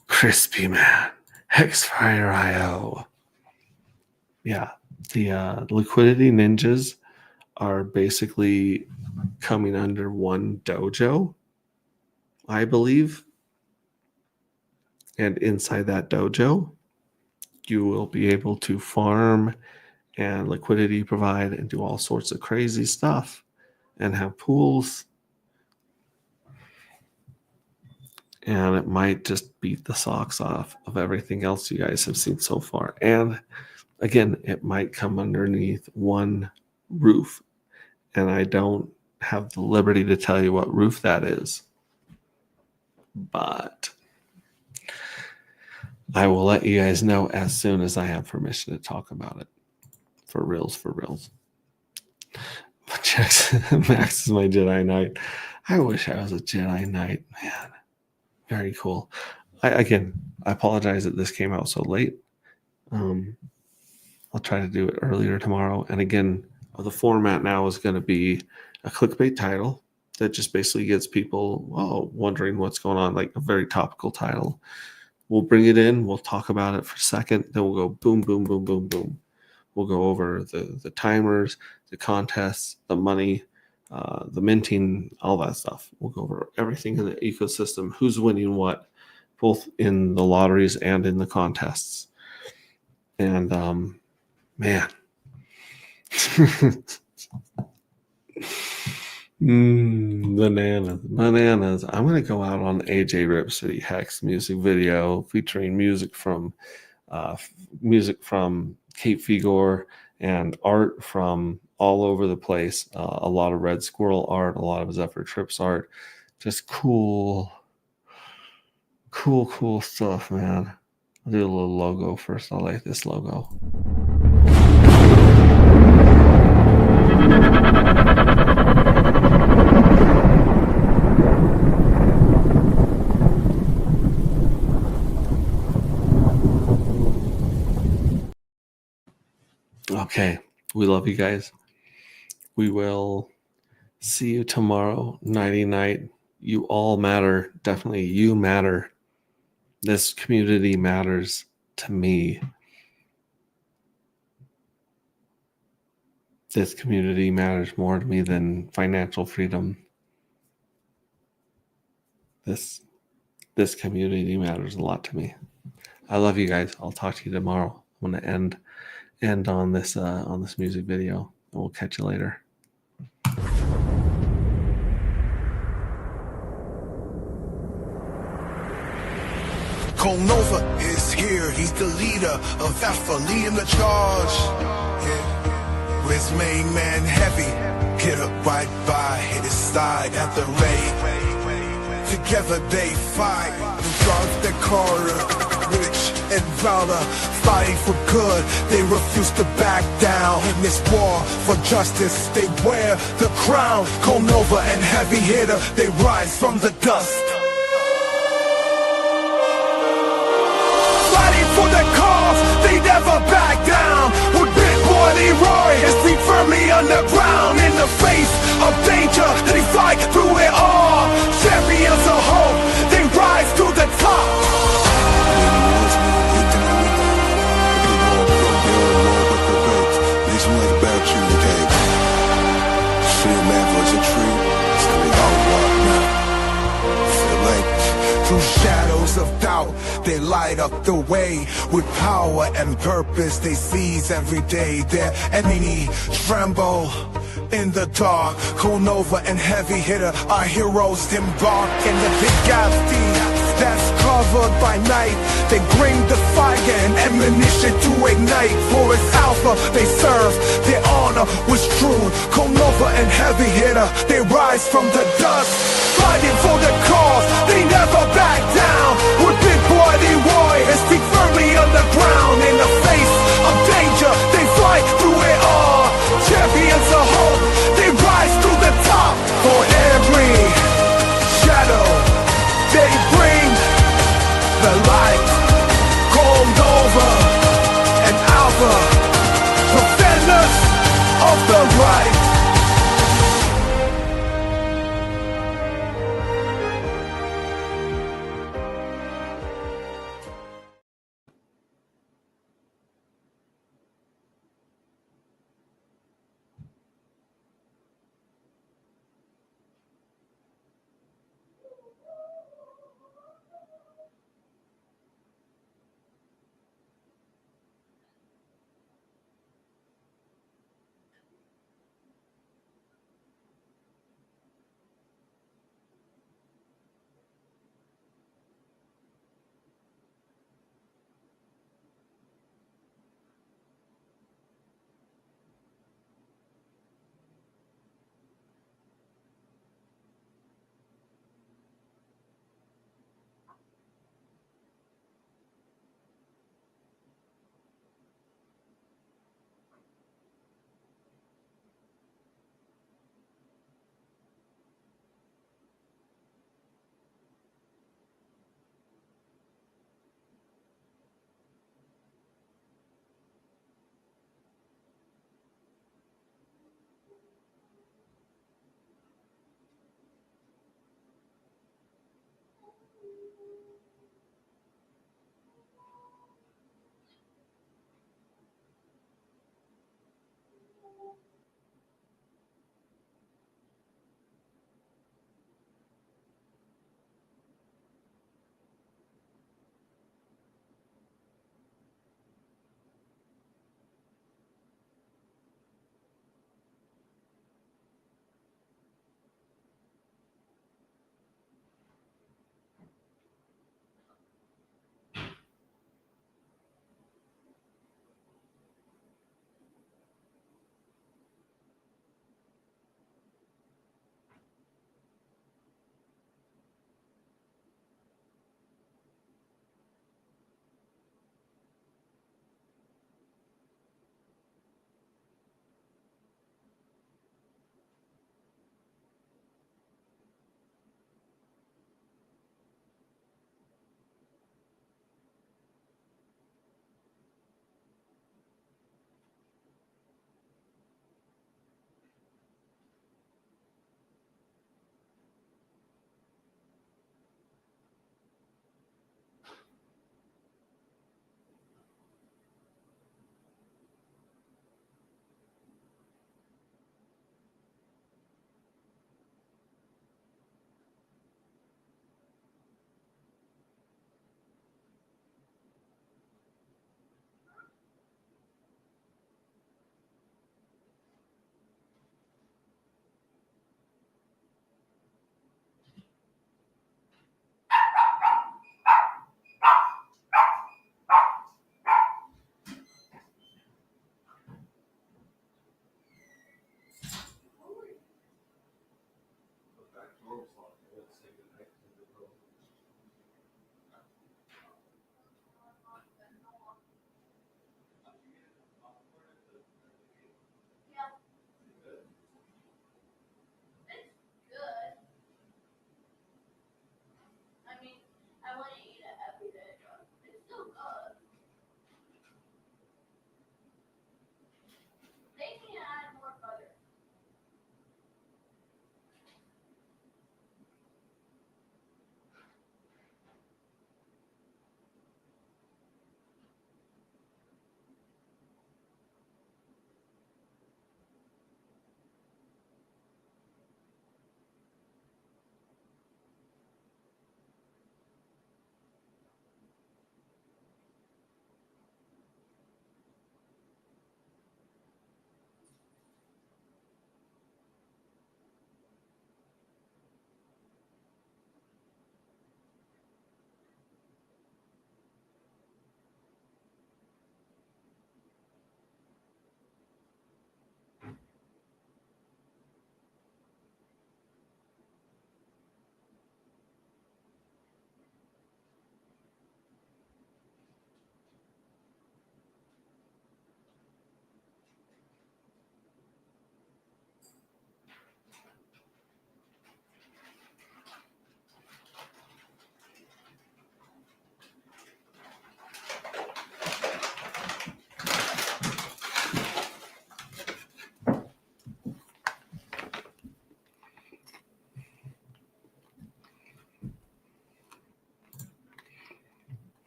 Crispy man. Hexfire IO. Yeah, the liquidity ninjas are basically coming under one dojo, I believe. And inside that dojo, you will be able to farm and liquidity provide and do all sorts of crazy stuff and have pools. And it might just beat the socks off of everything else you guys have seen so far. And again, it might come underneath one roof. And I don't have the liberty to tell you what roof that is. But I will let you guys know as soon as I have permission to talk about it. For reals. Max is my Jedi Knight. I wish I was a Jedi Knight, man. Very cool. I apologize that this came out so late. I'll try to do it earlier tomorrow. And again, the format now is going to be a clickbait title that just basically gets people wondering what's going on, like a very topical title. We'll bring it in. We'll talk about it for a second. Then we'll go boom, boom, boom, boom, boom. We'll go over the timers, the contests, the money, the minting, all that stuff. We'll go over everything in the ecosystem, who's winning what, both in the lotteries and in the contests. And man. Bananas. I'm going to go out on AJ Ripsody Hex music video featuring music from Kate Figor and art from all over the place. A lot of Red Squirrel art, a lot of Zephyr Trips art. Just cool stuff, man. I'll do a little logo first. I like this logo. Okay, we love you guys. We will see you tomorrow, nighty night. You all matter. Definitely, you matter. This community matters to me. This community matters more to me than financial freedom. this community matters a lot to me. I love you guys. I'll talk to you tomorrow. I'm gonna end on this music video, and we'll catch you later. Nova is here, he's the leader of Alpha, leading the charge. Yeah. With his main man Heavy, hit up right by, hit his side at the raid. Together they fight, the drugs that Carter, Rich and Valor, fighting for good. They refuse to back down in this war for justice. They wear the crown. Nova and Heavy Hitter, they rise from the dust. For the cause, they never back down. With Big Boy Leroy, his feet firmly underground. In the face of danger, they fight through it all. Champions of hope, they rise to the top. Through shadows of doubt, they light up the way. With power and purpose, they seize every day. Their enemy tremble in the dark. Nova and Heavy Hitter, our heroes embark in the big galaxy that's covered by night. They bring the fire and ammunition to ignite. For it's Alpha they serve, their honor was true. Nova and Heavy Hitter, they rise from the dust, fighting for the cause. They never